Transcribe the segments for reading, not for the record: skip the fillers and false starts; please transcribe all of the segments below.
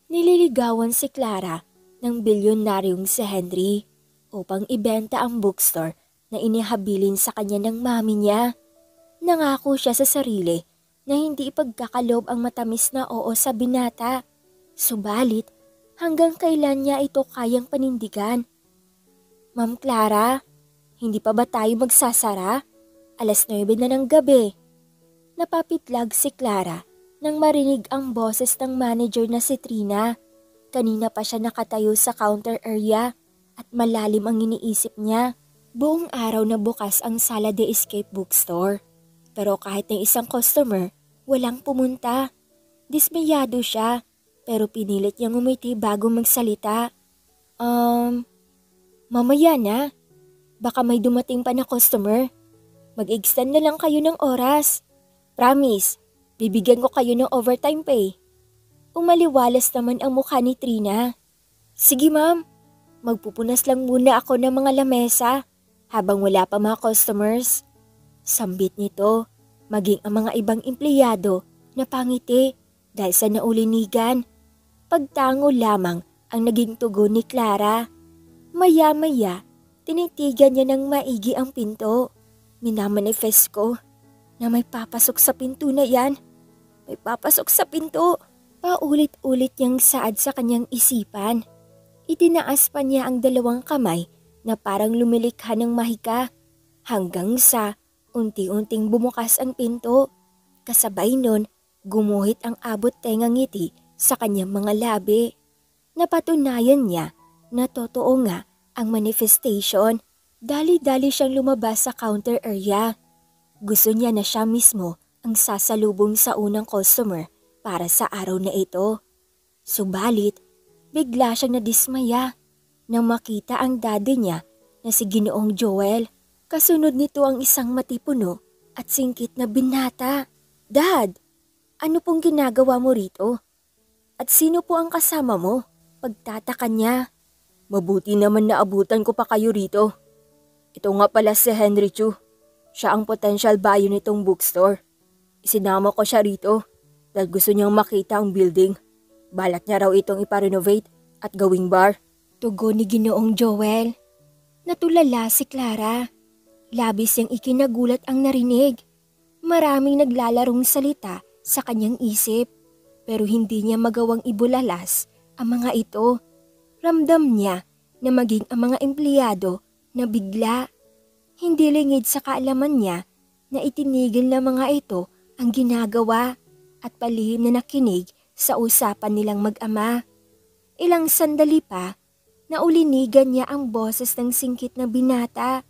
Nililigawan si Clara ng bilyonaryong si Henry upang ibenta ang bookstore na inihabilin sa kanya ng mami niya. Nangako siya sa sarili na hindi ipagkakalob ang matamis na oo sa binata. Subalit, hanggang kailan niya ito kayang panindigan? Ma'am Clara, hindi pa ba tayo magsasara? 9:00 na ng gabi. Napapitlag si Clara nang marinig ang boses ng manager na si Trina. Kanina pa siya nakatayo sa counter area at malalim ang iniisip niya. Buong araw na bukas ang Sala de Escape Bookstore. Pero kahit na isang customer, walang pumunta. Dismayado siya pero pinilit niyang umiti bago magsalita. Mamaya na. Baka may dumating pa na customer. Mag-extend na lang kayo ng oras. Promise, bibigyan ko kayo ng overtime pay. Umaliwalas naman ang mukha ni Trina. Sige ma'am, magpupunas lang muna ako ng mga lamesa habang wala pa mga customers. Sambit nito, maging ang mga ibang empleyado na pangiti dahil sa naulinigan. Pagtango lamang ang naging tugon ni Clara. Maya-maya, tinitigan niya ng maigi ang pinto. Minamanifest ko na may papasok sa pinto na yan. May papasok sa pinto. Paulit-ulit niyang saad sa kanyang isipan. Itinaas pa niya ang dalawang kamay na parang lumilikha ng mahika hanggang sa unti-unting bumukas ang pinto. Kasabay nun, gumuhit ang abot tengang ngiti sa kanyang mga labi. Napatunayan niya na totoo nga ang manifestation. Dali-dali siyang lumabas sa counter area. Gusto niya na siya mismo ang sasalubong sa unang customer para sa araw na ito. Subalit, bigla siyang nadismaya nang makita ang daddy niya na si Ginoong Joel. Kasunod nito ang isang matipuno at singkit na binata. Dad, ano pong ginagawa mo rito? At sino po ang kasama mo? Pagtataka niya. Mabuti naman na abutan ko pa kayo rito. Ito nga pala si Henry Chu. Siya ang potential buyer nitong bookstore. Isinama ko siya rito dahil gusto niyang makita ang building. Balak niya raw itong iparenovate at gawing bar. Tugon ni Ginoong Joel. Natulala si Clara. Labis niyang ikinagulat ang narinig. Maraming naglalarong salita sa kanyang isip pero hindi niya magawang ibulalas ang mga ito. Ramdam niya na maging ang mga empleyado na bigla. Hindi lingid sa kaalaman niya na itinigil ng mga ito ang ginagawa at palihim na nakinig sa usapan nilang mag-ama. Ilang sandali pa, naulinigan niya ang boses ng singkit na binata.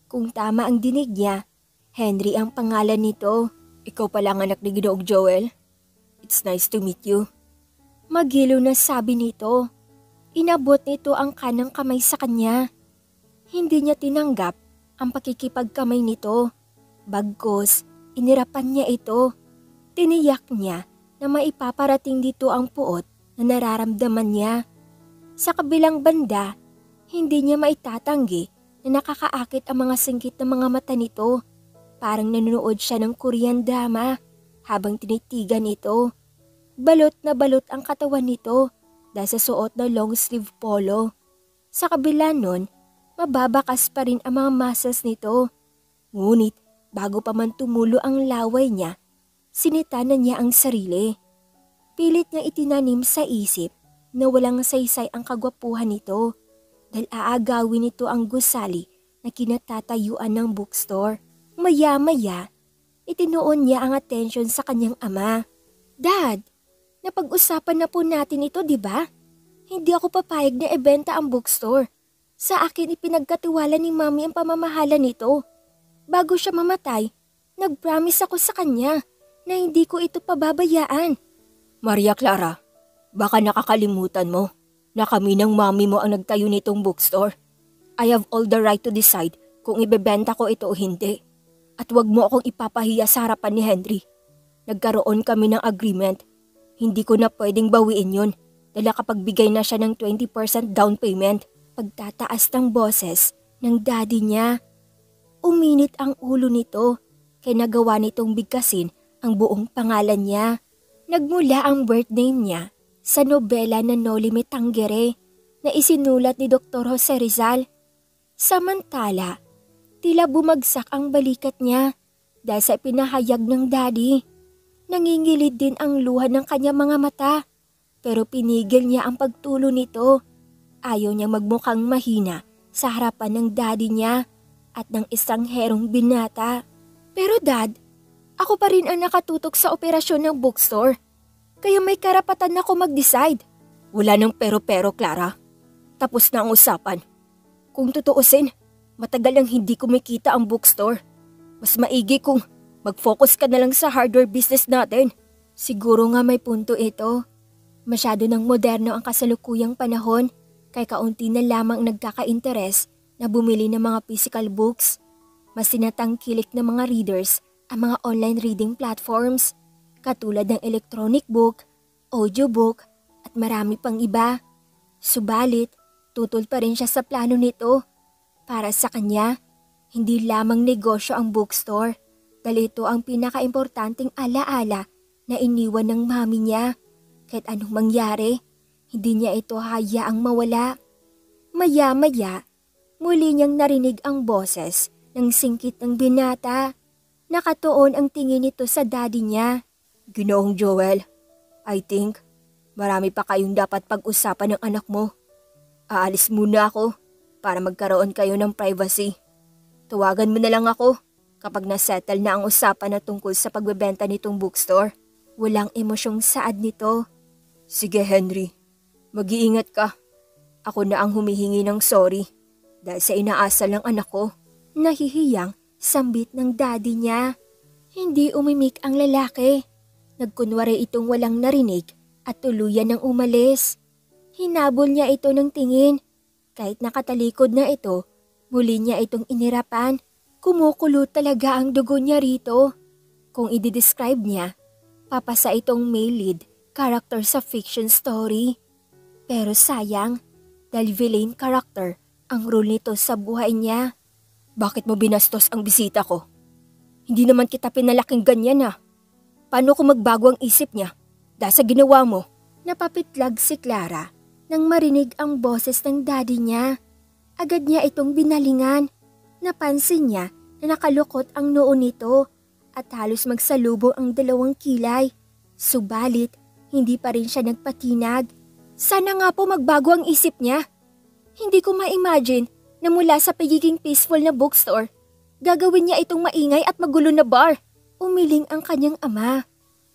Kung tama ang dinig niya, Henry ang pangalan nito. Ikaw pala ang anak ni Ginoong Joel. It's nice to meet you. Magilo na sabi nito. Inabot nito ang kanang kamay sa kanya. Hindi niya tinanggap ang pakikipagkamay nito. Bagkus, inirapan niya ito. Tiniyak niya na maipaparating dito ang puot na nararamdaman niya. Sa kabilang banda, hindi niya maitatanggi na nakakaakit ang mga singkit na mga mata nito. Parang nanonood siya ng Korean drama habang tinitigan ito. Balot na balot ang katawan nito dahil sa suot na long sleeve polo. Sa kabila nun, mababakas pa rin ang mga muscles nito. Ngunit bago pa man tumulo ang laway niya, sinita na niya ang sarili. Pilit niya itinanim sa isip na walang saysay ang kagwapuhan nito dahil aagawin nito ang gusali na kinatatayuan ng bookstore. Maya-maya, itinuon niya ang atensyon sa kanyang ama. Dad, napag-usapan na po natin ito, di ba? Hindi ako papayag na ibenta ang bookstore. Sa akin ipinagkatiwala ni Mami ang pamamahala nito. Bago siya mamatay, nag-promise ako sa kanya na hindi ko ito pababayaan. Maria Clara, baka nakakalimutan mo na kami ng Mami mo ang nagtayo nitong bookstore. I have all the right to decide kung ibebenta ko ito o hindi. At wag mo akong ipapahiya sa harapan ni Henry. Nagkaroon kami ng agreement. Hindi ko na pwedeng bawiin yun dahil nakapagbigay na siya ng 20% down payment. Pagtataas ng boses ng daddy niya. Uminit ang ulo nito kaya nagawa nitong bigkasin ang buong pangalan niya. Nagmula ang birth name niya sa nobela na No Limit Tangere na isinulat ni Dr. Jose Rizal. Samantala, tila bumagsak ang balikat niya dahil sa pinahayag ng daddy. Nangingilid din ang luha ng kanyang mga mata pero pinigil niya ang pagtulo nito. Ayaw niya magmukhang mahina sa harapan ng daddy niya at ng isang herong binata. Pero dad, ako pa rin ang nakatutok sa operasyon ng bookstore. Kaya may karapatan ako mag-decide. Wala nang pero-pero, Clara. Tapos na ang usapan. Kung tutuusin, matagal nang hindi kumikita ang bookstore. Mas maigi kung mag-focus ka na lang sa hardware business natin. Siguro nga may punto ito. Masyado nang moderno ang kasalukuyang panahon kaya kaunti na lamang nagkaka-interes na bumili ng mga physical books. Mas tinatangkilik ng mga readers ang mga online reading platforms katulad ng electronic book, audiobook at marami pang iba. Subalit, tutol pa rin siya sa plano nito. Para sa kanya, hindi lamang negosyo ang bookstore dahil ito ang pinaka-importanting alaala na iniwan ng mami niya. Kahit anong mangyari, hindi niya ito hayaang mawala. Maya-maya, muli niyang narinig ang boses ng singkit ng binata. Nakatuon ang tingin nito sa daddy niya. Ginoong Joel, I think marami pa kayong dapat pag-usapan ng anak mo. Aalis muna ako para magkaroon kayo ng privacy. Tawagan mo na lang ako kapag nasettle na ang usapan na tungkol sa pagbebenta nitong bookstore. Walang emosyong saad nito. Sige Henry, mag-iingat ka. Ako na ang humihingi ng sorry dahil sa inaasal ng anak ko. Nahihiyang sambit ng daddy niya. Hindi umimik ang lalaki. Nagkunwari itong walang narinig at tuluyan ng umalis. Hinabol niya ito ng tingin. Kahit nakatalikod na ito, muli niya itong inirapan. Kumukulo talaga ang dugo niya rito. Kung i-describe niya, papasa itong male lead character sa fiction story. Pero sayang, dahil villain character ang role nito sa buhay niya. Bakit mo binastos ang bisita ko? Hindi naman kita pinalaking ganyan ah. Paano kung magbago ang isip niya dahil sa ginawa mo? Napapitlag si Clara nang marinig ang boses ng daddy niya. Agad niya itong binalingan. Napansin niya na nakalukot ang noo nito at halos magsalubong ang dalawang kilay. Subalit, hindi pa rin siya nagpatinag. Sana nga po magbago ang isip niya. Hindi ko ma-imagine na mula sa pagiging peaceful na bookstore, gagawin niya itong maingay at magulo na bar. Umiling ang kanyang ama.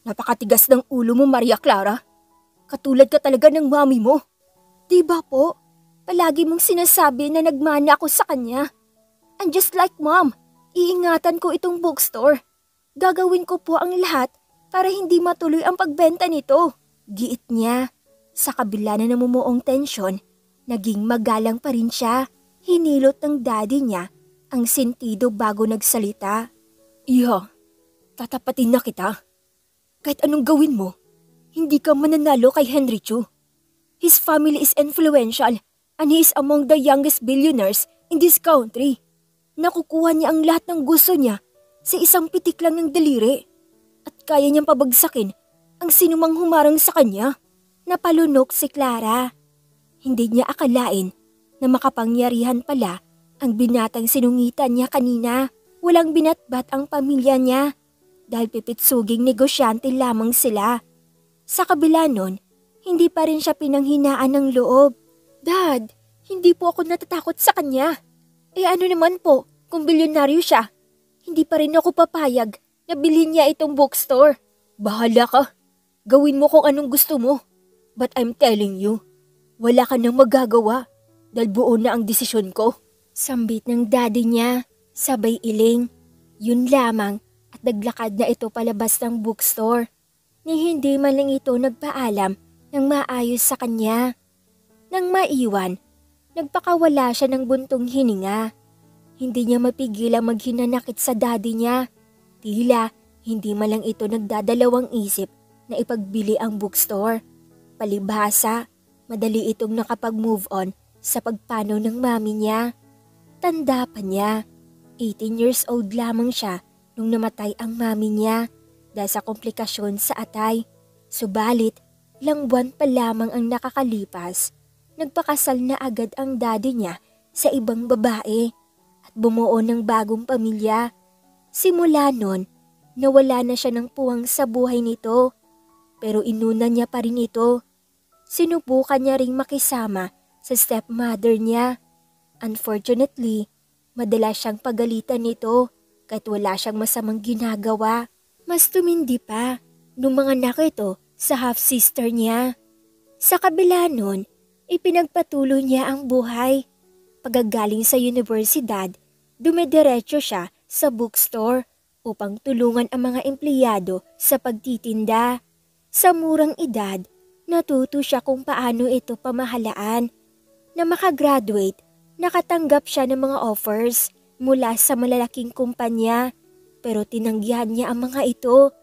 Napakatigas ng ulo mo, Maria Clara. Katulad ka talaga ng mami mo. Diba po? Palagi mong sinasabi na nagmana ako sa kanya. I'm just like mom. Iingatan ko itong bookstore. Gagawin ko po ang lahat para hindi matuloy ang pagbenta nito. Giit niya. Sa kabila na namumuong tensyon, naging magalang pa rin siya. Hinilot ng daddy niya ang sentido bago nagsalita. Iha, tatapatin na kita. Kahit anong gawin mo, hindi ka mananalo kay Henry Chu. His family is influential and he is among the youngest billionaires in this country. Nakukuha niya ang lahat ng gusto niya sa isang pitik lang ng daliri. At kaya niyang pabagsakin ang sinumang humarang sa kanya. Napalunok si Clara. Hindi niya akalain na makapangyarihan pala ang binatang sinungitan niya kanina. Walang binatbat ang pamilya niya dahil pipitsuging negosyante lamang sila. Sa kabila nun, hindi pa rin siya pinanghinaan ng loob. Dad, hindi po ako natatakot sa kanya. Eh ano naman po kung bilyonaryo siya? Hindi pa rin ako papayag na bilhin niya itong bookstore. Bahala ka. Gawin mo kung anong gusto mo. But I'm telling you, wala ka nang magagawa dahil buo na ang desisyon ko. Sambit ng daddy niya, sabay iling. Yun lamang at naglakad na ito palabas ng bookstore. Ni hindi man lang ito nagpaalam ng maayos sa kanya. Nang maiwan, nagpakawala siya ng buntong hininga. Hindi niya mapigilang maghinanakit sa daddy niya. Tila hindi man lang ito nagdadalawang isip na ipagbili ang bookstore. Palibhasa, madali itong nakapag-move on sa pagpanaw ng mami niya. Tanda pa niya, 18 years old lamang siya nung namatay ang mami niya dahil sa komplikasyon sa atay. Subalit, Ilang buwan pa lamang ang nakakalipas, nagpakasal na agad ang daddy niya sa ibang babae at bumuo ng bagong pamilya. Simula nun, nawala na siya ng puwang sa buhay nito, pero inuna niya pa rin ito. Sinubukan niya ring makisama sa stepmother niya. Unfortunately, madalas siyang pagalitan nito kahit wala siyang masamang ginagawa. Mas tumindi pa nung mga anak ito sa half-sister niya. Sa kabila nun, ipinagpatuloy niya ang buhay. Pagagaling sa universidad, dumidiretso siya sa bookstore upang tulungan ang mga empleyado sa pagtitinda. Sa murang edad, natuto siya kung paano ito pamahalaan. Na makagraduate, nakatanggap siya ng mga offers mula sa malalaking kumpanya, pero tinanggihan niya ang mga ito.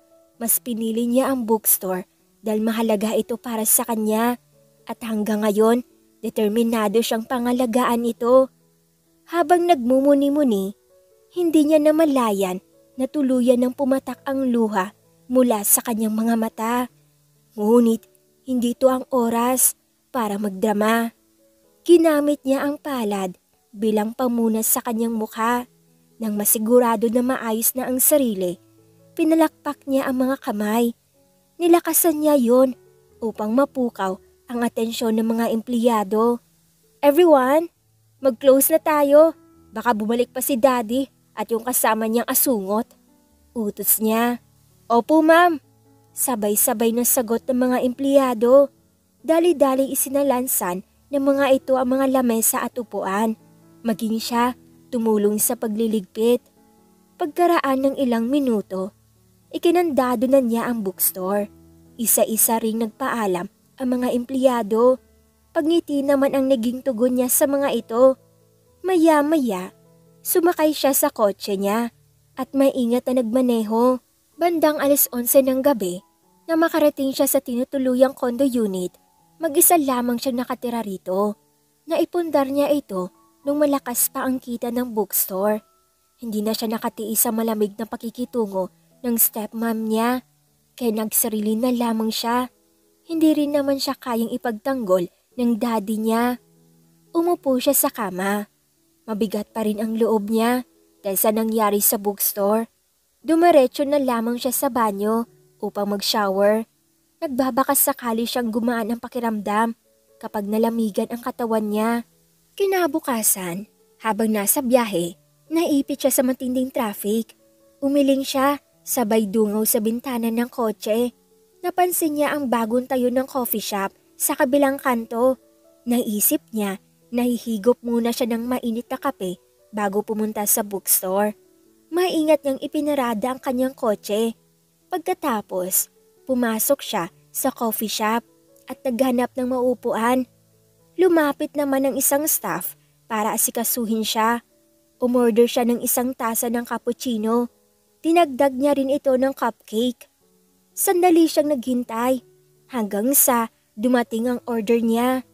Mas pinili niya ang bookstore dahil mahalaga ito para sa kanya at hanggang ngayon, determinado siyang pangalagaan ito. Habang nagmumuni-muni, hindi niya namalayan na tuluyan ng pumatak ang luha mula sa kanyang mga mata. Ngunit hindi ito ang oras para magdrama. Ginamit niya ang palad bilang pamunas sa kanyang mukha. Nang masigurado na maayos na ang sarili, pinalakpak niya ang mga kamay. Nilakasan niya yon upang mapukaw ang atensyon ng mga empleyado. "Everyone, mag-close na tayo. Baka bumalik pa si Daddy at yung kasama niyang asungot." Utos niya. "Opo, ma'am." Sabay-sabay na sagot ng mga empleyado. Dali-daling isinalansan ng mga ito ang mga lamesa at upuan. Maging siya tumulong sa pagliligpit. Pagkaraan ng ilang minuto, ikinandado na niya ang bookstore. Isa-isa ring nagpaalam ang mga empleyado. Pagngiti naman ang naging tugon niya sa mga ito. Maya-maya, sumakay siya sa kotse niya at maingat na nagmaneho. Bandang 11:00 ng gabi, na makarating siya sa tinutuluyang condo unit, mag-isa lamang siya nakatira rito. Naipundar niya ito nung malakas pa ang kita ng bookstore. Hindi na siya nakatiis sa malamig na pakikitungo ng stepmom niya, kaya nagsarili na lamang siya. Hindi rin naman siya kayang ipagtanggol ng daddy niya. Umupo siya sa kama. Mabigat pa rin ang loob niya dahil sa nangyari sa bookstore. Dumiretso na lamang siya sa banyo upang mag-shower. Nagbabakas sakali siyang gumaan ang pakiramdam kapag nalamigan ang katawan niya. Kinabukasan, habang nasa biyahe, naipit siya sa matinding traffic. Umiling siya, sabay dungaw sa bintana ng kotse. Napansin niya ang bagong tayo ng coffee shop sa kabilang kanto. Naisip niya, nahihigop muna siya ng mainit na kape bago pumunta sa bookstore. Maingat niyang ipinarada ang kanyang kotse. Pagkatapos, pumasok siya sa coffee shop at naghanap ng maupuan. Lumapit naman ang isang staff para asikasuhin siya. Umorder siya ng isang tasa ng cappuccino. Dinagdag niya rin ito ng cupcake. Sandali siyang naghintay hanggang sa dumating ang order niya.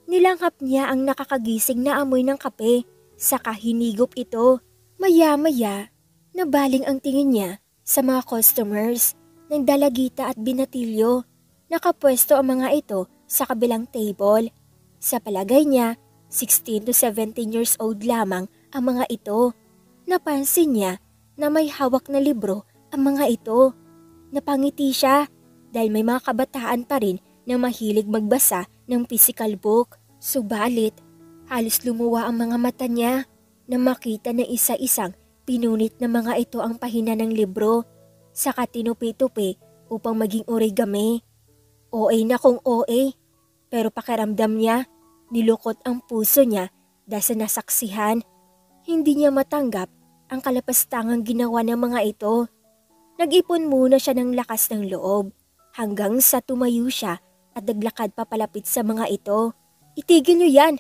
Nilanghap niya ang nakakagising na amoy ng kape, saka hinigop ito. Maya-maya, nabaling ang tingin niya sa mga customers ng dalagita at binatilyo. Nakapwesto ang mga ito sa kabilang table. Sa palagay niya, 16 to 17 years old lamang ang mga ito. Napansin niya na may hawak na libro ang mga ito. Napangiti siya dahil may mga kabataan pa rin na mahilig magbasa ng physical book. Subalit, halos lumuwa ang mga mata niya na makita na isa-isang pinunit na mga ito ang pahina ng libro, saka tinupi-tupi upang maging origami. OA na kung OA, pero pakiramdam niya, nilukot ang puso niya dahil sa nasaksihan. Hindi niya matanggap ang kalapastangang ginawa ng mga ito. Nag-ipon muna siya ng lakas ng loob hanggang sa tumayo siya at naglakad papalapit sa mga ito. "Itigil niyo yan!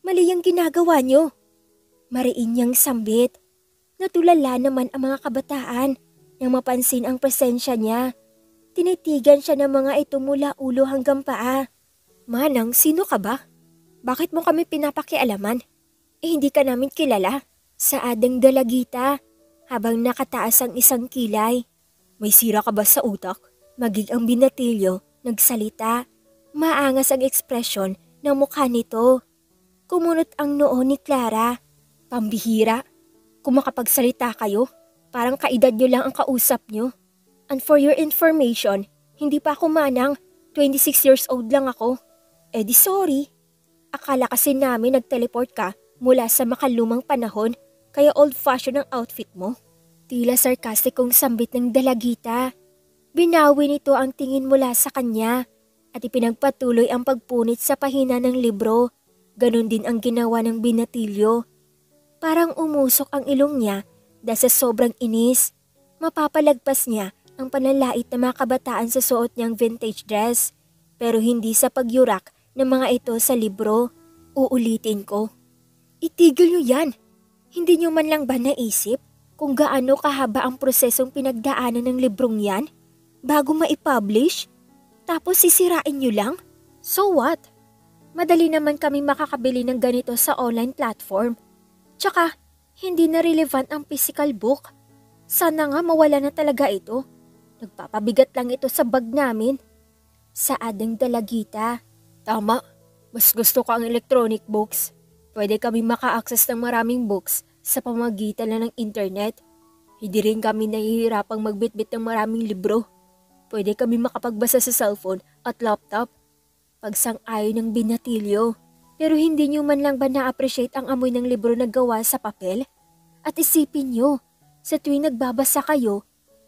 Mali ang ginagawa niyo!" Mariin niyang sambit. Natulala naman ang mga kabataan nang mapansin ang presensya niya. Tinitigan siya ng mga ito mula ulo hanggang paa. "Manang, sino ka ba? Bakit mo kami pinapakialaman? Hindi ka namin kilala." Saadang dalagita habang nakataas ang isang kilay. "May sira ka ba sa utak?" Magig ang binatilyo nagsalita. Maangas ang ekspresyon ng mukha nito. Kumunot ang noo ni Clara. Pambihira. Kung makapagsalita kayo, parang kaedad nyo lang ang kausap nyo. And for your information, hindi pa ako manang, 26 years old lang ako. Eh di sorry. Akala kasi namin nag-teleport ka mula sa makalumang panahon, kaya old-fashioned ang outfit mo. Tila sarkastikong sambit ng dalagita. Binawi nito ang tingin mula sa kanya at ipinagpatuloy ang pagpunit sa pahina ng libro. Ganon din ang ginawa ng binatilyo. Parang umusok ang ilong niya dahil sa sobrang inis. Mapapalagpas niya ang panlalait na mga kabataan sa suot niyang vintage dress. Pero hindi sa pagyurak ng mga ito sa libro. Uulitin ko. Itigil niyo yan. Hindi niyo man lang ba naisip kung gaano kahaba ang prosesong pinagdaanan ng librong yan bago maipublish? Tapos sisirain niyo lang? So what? Madali naman kami makakabili ng ganito sa online platform. Tsaka, hindi na relevant ang physical book. Sana nga mawala na talaga ito. Nagpapabigat lang ito sa bag namin. Saad ng dalagita. Tama, mas gusto ko ang electronic books. Pwede kami maka-access ng maraming books sa pamamagitan lang ng internet. Hindi rin kami nahihirapang magbitbit ng maraming libro. Pwede kami makapagbasa sa cellphone at laptop. Pagsang-ayon ng binatilyo. Pero hindi nyo man lang ba na-appreciate ang amoy ng libro na gawa sa papel? At isipin nyo, sa tuwing nagbabasa kayo,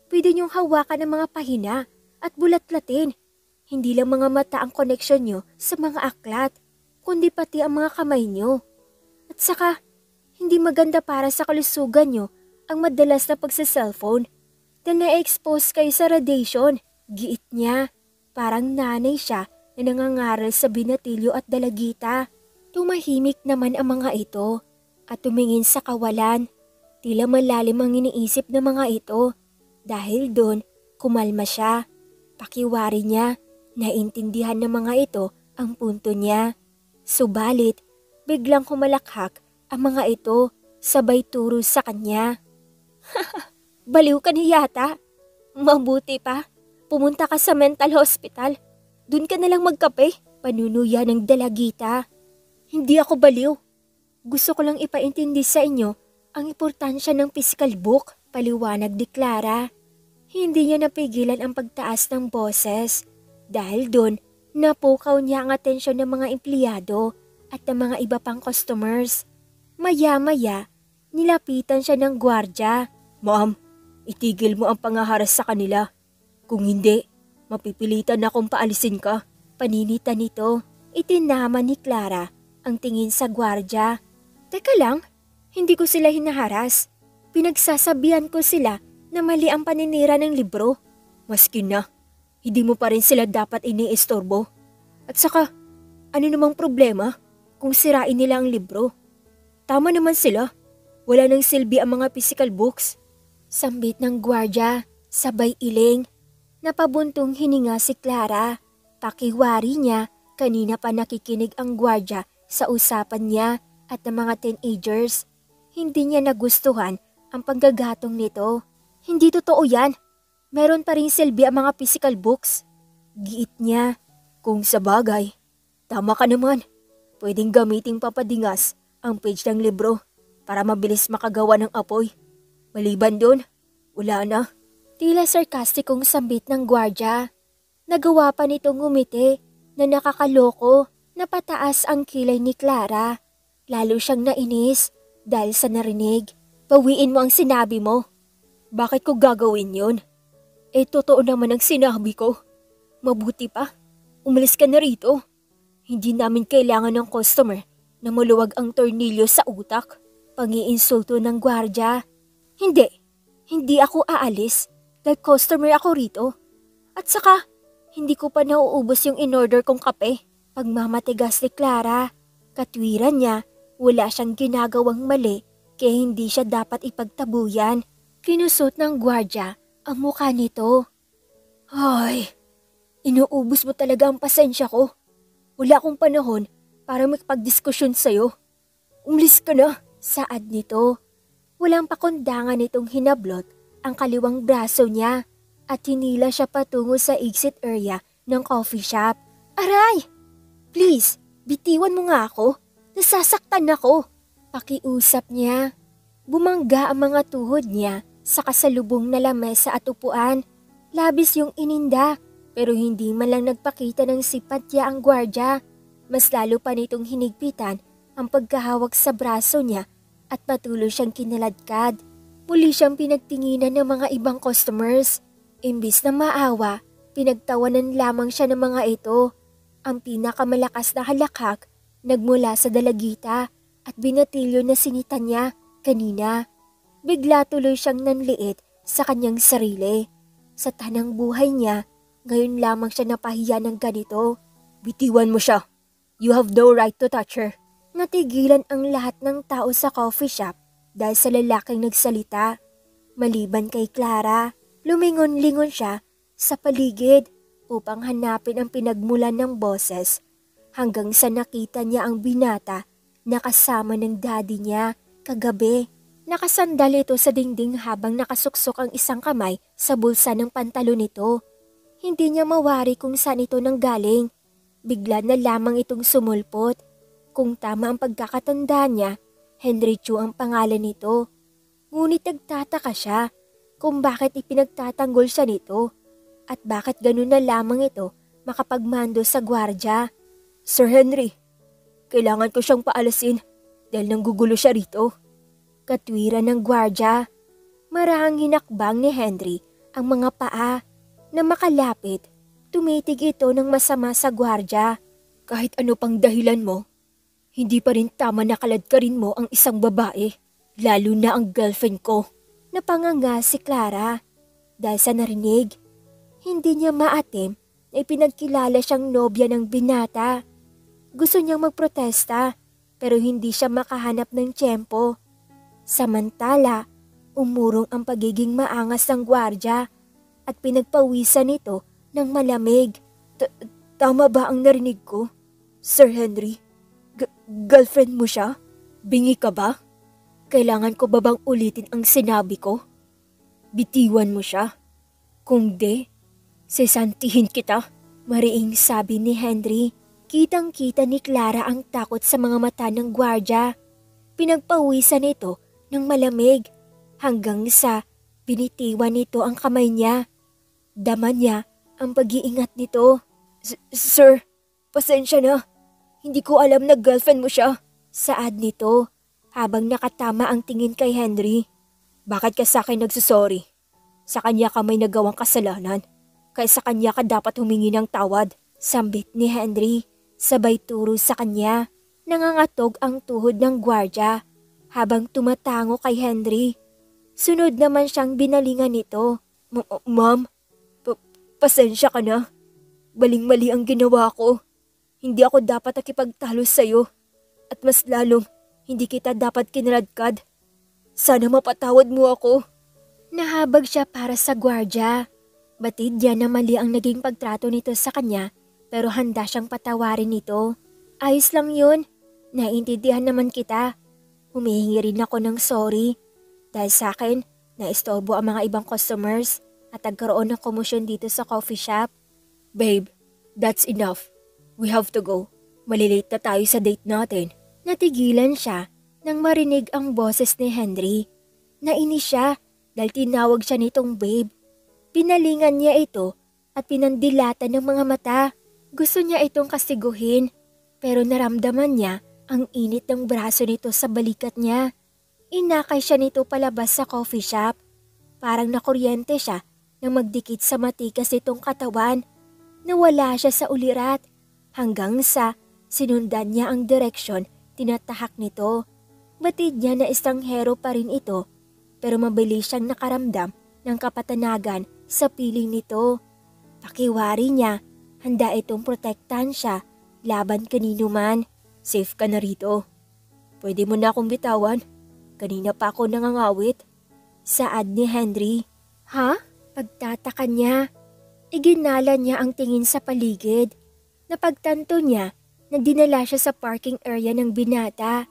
pwede nyong hawakan ang mga pahina at bulat-latin. Hindi lang mga mata ang connection nyo sa mga aklat, kundi pati ang mga kamay nyo. At saka, hindi maganda para sa kalusugan nyo ang madalas na pagsa-cellphone dahil na-expose kayo sa radiation. Giit niya, parang nanay siya na nangangaral sa binatilyo at dalagita. Tumahimik naman ang mga ito at tumingin sa kawalan. Tila malalim ang iniisip ng mga ito. Dahil doon, kumalma siya. Pakiwari niya, naintindihan ng mga ito ang punto niya. Subalit, biglang humalakhak ang mga ito sabay turo sa kanya. Baliw ka na yata. Mabuti pa, pumunta ka sa mental hospital. Doon ka na lang magkape. Panunuya ng dalagita. Hindi ako baliw. Gusto ko lang ipaintindi sa inyo ang importansya ng physical book, paliwanag ni Clara. Hindi niya napigilan ang pagtaas ng boses. Dahil doon, napukaw niya ang atensyon ng mga empleyado at ng mga iba pang customers. Maya-maya, nilapitan siya ng gwardya. Ma'am, itigil mo ang pangaharas sa kanila. Kung hindi, mapipilitan akong paalisin ka. Paninita nito. Itinama ni Clara ang tingin sa gwardya. Teka lang, hindi ko sila hinaharas. Pinagsasabihan ko sila na mali ang paninira ng libro. Maski na, hindi mo pa rin sila dapat iniistorbo. At saka, ano namang problema kung sirain nila ang libro? Tama naman sila. Wala nang silbi ang mga physical books. Sambit ng gwardya, sabay iling. Napabuntong hininga si Clara. Pakiwari niya, kanina pa nakikinig ang gwardya sa usapan niya at ng mga teenagers. Hindi niya nagustuhan ang panggagatong nito. Hindi totoo yan. Meron pa rin silbi ang mga physical books. Giit niya. Kung sa bagay, tama ka naman. Pwedeng gamiting papadingas ang page ng libro para mabilis makagawa ng apoy. Maliban doon, wala na. Tila sarkastikong sambit ng gwardya. Nagawa pa nitong ngumiti na nakakaloko. Napataas ang kilay ni Clara. Lalo siyang nainis dahil sa narinig. Bawiin mo ang sinabi mo. Bakit ko gagawin yun? Eh totoo naman ang sinabi ko. Mabuti pa, umalis ka na rito. Hindi namin kailangan ng customer na maluwag ang tornilyo sa utak. Pangiinsulto ng gwardya. Hindi ako aalis dahil customer ako rito. At saka, hindi ko pa nauubos yung in-order kong kape. Pagmamatigas ni Clara, katwiran niya, wala siyang ginagawang mali kaya hindi siya dapat ipagtabuyan. Kinusot ng gwardya ang mukha nito. Ay, inuubos mo talaga ang pasensya ko. Wala akong panahon para makipagdiskusyon sa'yo. Umalis ka na, saad nito. Walang pakundangan nitong hinablot ang kaliwang braso niya at hinila siya patungo sa exit area ng coffee shop. Aray! Please, bitiwan mo nga ako. Nasasaktan ako. Pakiusap niya. Bumangga ang mga tuhod niya sa kasalubong na lamesa at upuan. Labis yung ininda pero hindi man lang nagpakita ng simpatya ang gwardya. Mas lalo pa nitong hinigpitan ang pagkahawak sa braso niya at patuloy siyang kinaladkad. Muli siyang pinagtinginan ng mga ibang customers. Imbis na maawa, pinagtawanan lamang siya ng mga ito. Ang pinakamalakas na halakhak nagmula sa dalagita at binatilyo na sinita niya kanina. Bigla tuloy siyang nanliit sa kanyang sarili. Sa tanang buhay niya, ngayon lamang siya napahiya ng ganito. Bitiwan mo siya. You have no right to touch her. Natigilan ang lahat ng tao sa coffee shop dahil sa lalaking nagsalita. Maliban kay Clara, lumingon-lingon siya sa paligid upang hanapin ang pinagmulan ng boses hanggang sa nakita niya ang binata na kasama ng daddy niya kagabi. Nakasandal ito sa dingding habang nakasuksok ang isang kamay sa bulsa ng pantalon nito. Hindi niya mawari kung saan ito nanggaling. Bigla na lamang itong sumulpot. Kung tama ang pagkakatanda niya, Henry Chu ang pangalan nito. Ngunit nagtataka siya kung bakit ipinagtatanggol siya nito at bakit ganun na lamang ito makapagmando sa gwardya. Sir Henry, kailangan ko siyang paalasin dahil nanggugulo siya rito. Katwiran ng gwardya. Marahang hinakbang ni Henry ang mga paa na makalapit. Tumitig ito ng masama sa gwardya. Kahit ano pang dahilan mo, hindi pa rin tama na kaladkarin mo ang isang babae, lalo na ang girlfriend ko. Napanganga si Clara dahil sa narinig. Hindi niya maatim na ipinagkilala siyang nobya ng binata. Gusto niyang magprotesta pero hindi siya makahanap ng tiyempo. Samantala, umurong ang pagiging maangas ng gwardya at pinagpawisan ito ng malamig. Tama ba ang narinig ko? Sir Henry, girlfriend mo siya? Bingi ka ba? Kailangan ko ba bang ulitin ang sinabi ko? Bitiwan mo siya. Kung di, sesantihin kita. Mariing sabi ni Henry. Kitang-kita ni Clara ang takot sa mga mata ng gwardya. Pinagpawisan ito ng malamig hanggang sa binitiwan nito ang kamay niya. Dama niya ang pag-iingat nito. Sir, pasensya na. Hindi ko alam na girlfriend mo siya. Saad nito habang nakatama ang tingin kay Henry. Bakit ka sa akin nagsusorry? Sa kanya ka may nagawang kasalanan. Kaya sa kanya ka dapat humingi ng tawad. Sambit ni Henry. Sabay turo sa kanya. Nangangatog ang tuhod ng gwardya habang tumatango kay Henry. Sunod naman siyang binalingan nito. Ma'am, pasensya ka na. Baling-mali ang ginawa ko. Hindi ako dapat nakipagtalo sa'yo. At mas lalong, hindi kita dapat kinaladkad. Sana mapatawad mo ako. Nahabag siya para sa gwardya. Batid niya na mali ang naging pagtrato nito sa kanya, pero handa siyang patawarin nito. Ayos lang yun. Naiintindihan naman kita. Humihingi rin ako ng sorry. Dahil sa akin, naistorbo ang mga ibang customers at nagkaroon ng komosyon dito sa coffee shop. Babe, that's enough. We have to go. Malilate na tayo sa date natin. Natigilan siya nang marinig ang boses ni Henry. Nainis siya dahil tinawag siya nitong babe. Pinalingan niya ito at pinandilatan ng mga mata. Gusto niya itong kasiguhin pero naramdaman niya ang init ng braso nito sa balikat niya. Inakay siya nito palabas sa coffee shop. Parang nakuryente siya nang magdikit sa matikas nitong katawan. Nawala siya sa ulirat hanggang sa sinundan niya ang direksyon tinatahak nito. Batid niya na estranghero pa rin ito pero mabilis siyang nakaramdam ng kapatanagan sa piling nito. Pakiwari niya, handa itong protektahan siya laban kanino man. Safe ka na rito. Pwede mo na akong bitawan. Kanina pa ako nangangawit. Saad ni Henry. Ha? Pagtataka niya. Iginala niya ang tingin sa paligid. Napagtanto niya na dinala siya sa parking area ng binata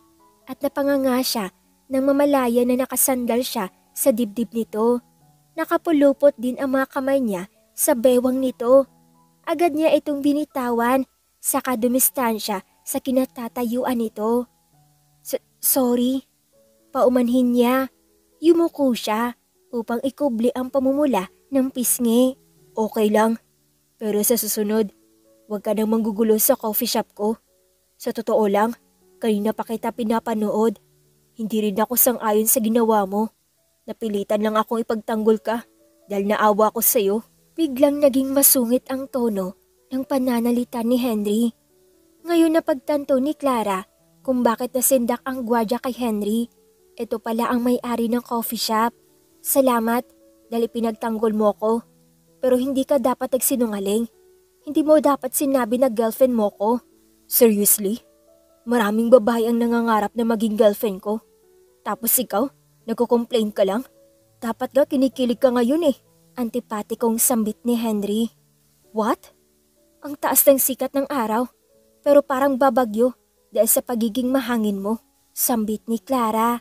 at napanganga siya nang mamalaya na nakasandal siya sa dibdib nito. Nakapulupot din ang mga kamay niya sa bewang nito. Agad niya itong binitawan saka dumistansya sa kinatatayuan nito. Sorry. Paumanhin niya. Yumuko siya upang ikubli ang pamumula ng pisngi. Okay lang, pero sa susunod, huwag ka nang manggugulo sa coffee shop ko. Sa totoo lang, kanina pa kita pinapanood. Hindi rin ako sang-ayon sa ginawa mo. Napilitan lang akong ipagtanggol ka dahil naawa ko sa'yo. Biglang naging masungit ang tono ng pananalita ni Henry. Ngayon napagtanto ni Clara kung bakit nasindak ang gwardiya kay Henry. Ito pala ang may-ari ng coffee shop. Salamat dahil pinagtanggol mo ko. Pero hindi ka dapat nagsinungaling. Hindi mo dapat sinabi na girlfriend mo ko. Seriously? Maraming babae ang nangangarap na maging girlfriend ko. Tapos ikaw, nagko-complain ka lang? Dapat nga kinikilig ka ngayon eh. Antipatikong sambit ni Henry. What? Ang taas ng sikat ng araw, pero parang babagyo dahil sa pagiging mahangin mo. Sambit ni Clara.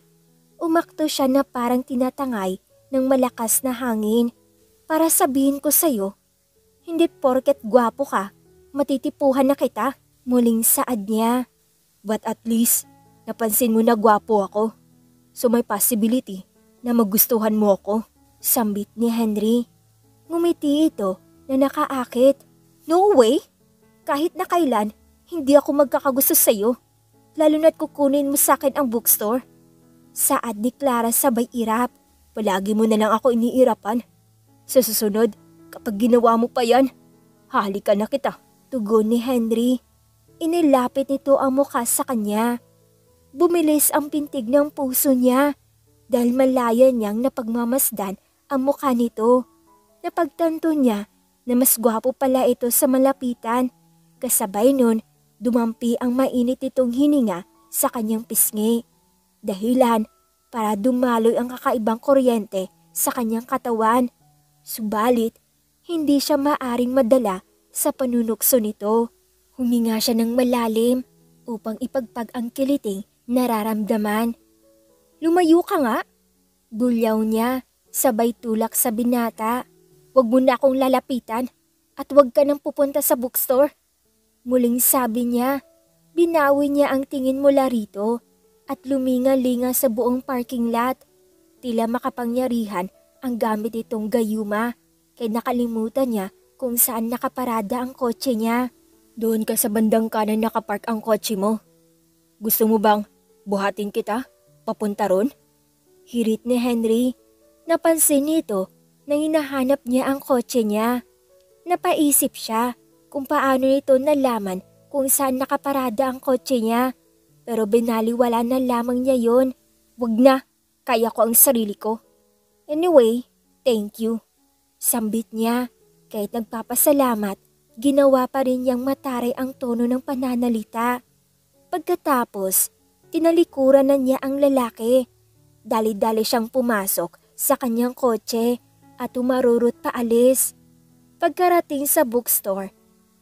Umakto siya na parang tinatangay ng malakas na hangin. Para sabihin ko sa'yo, hindi porket gwapo ka, matitipuhan na kita. Muling saad niya. But at least, napansin mo na gwapo ako. So may possibility na magustuhan mo ako. Sambit ni Henry. Ngumiti ito na nakaakit. No way! Kahit na kailan, hindi ako magkakagusto sa'yo. Lalo na't kukunin mo sa'kin ang bookstore. Saad ni Clara sabay irap. Palagi mo na lang ako iniirapan. Sa susunod, kapag ginawa mo pa yan, halikan na kita. Tugon ni Henry. Inilapit nito ang mukha sa kanya. Bumilis ang pintig ng puso niya dahil malaya niyang napagmamasdan ang mukha nito. Napagtanto niya na mas gwapo pala ito sa malapitan. Kasabay nun, dumampi ang mainit nitong hininga sa kanyang pisngi. Dahilan para dumaloy ang kakaibang kuryente sa kanyang katawan. Subalit, hindi siya maaring madala sa panunukso nito. Huminga siya ng malalim upang ipagpag ang kiliting nararamdaman. Lumayo ka nga, bulyaw niya sabay tulak sa binata. Huwag mo na akong lalapitan at huwag ka nang pupunta sa bookstore. Muling sabi niya. Binawi niya ang tingin mula rito at luminga-linga sa buong parking lot. Tila makapangyarihan ang gamit itong gayuma kaya nakalimutan niya kung saan nakaparada ang kotse niya. Doon ka sa bandang kanan nakapark ang kotse mo. Gusto mo bang buhatin kita papunta ron? Hirit ni Henry. Napansin nito na hinahanap niya ang kotse niya. Napaisip siya kung paano nito nalaman kung saan nakaparada ang kotse niya. Pero binaliwala na lamang niya yon. Wag na, kaya ko ang sarili ko. Anyway, thank you. Sambit niya. Kahit nagpapasalamat, ginawa pa rin niyang mataray ang tono ng pananalita. Pagkatapos, tinalikuran na niya ang lalaki. Dali-dali siyang pumasok sa kanyang kotse at umarurot paalis. Pagkarating sa bookstore,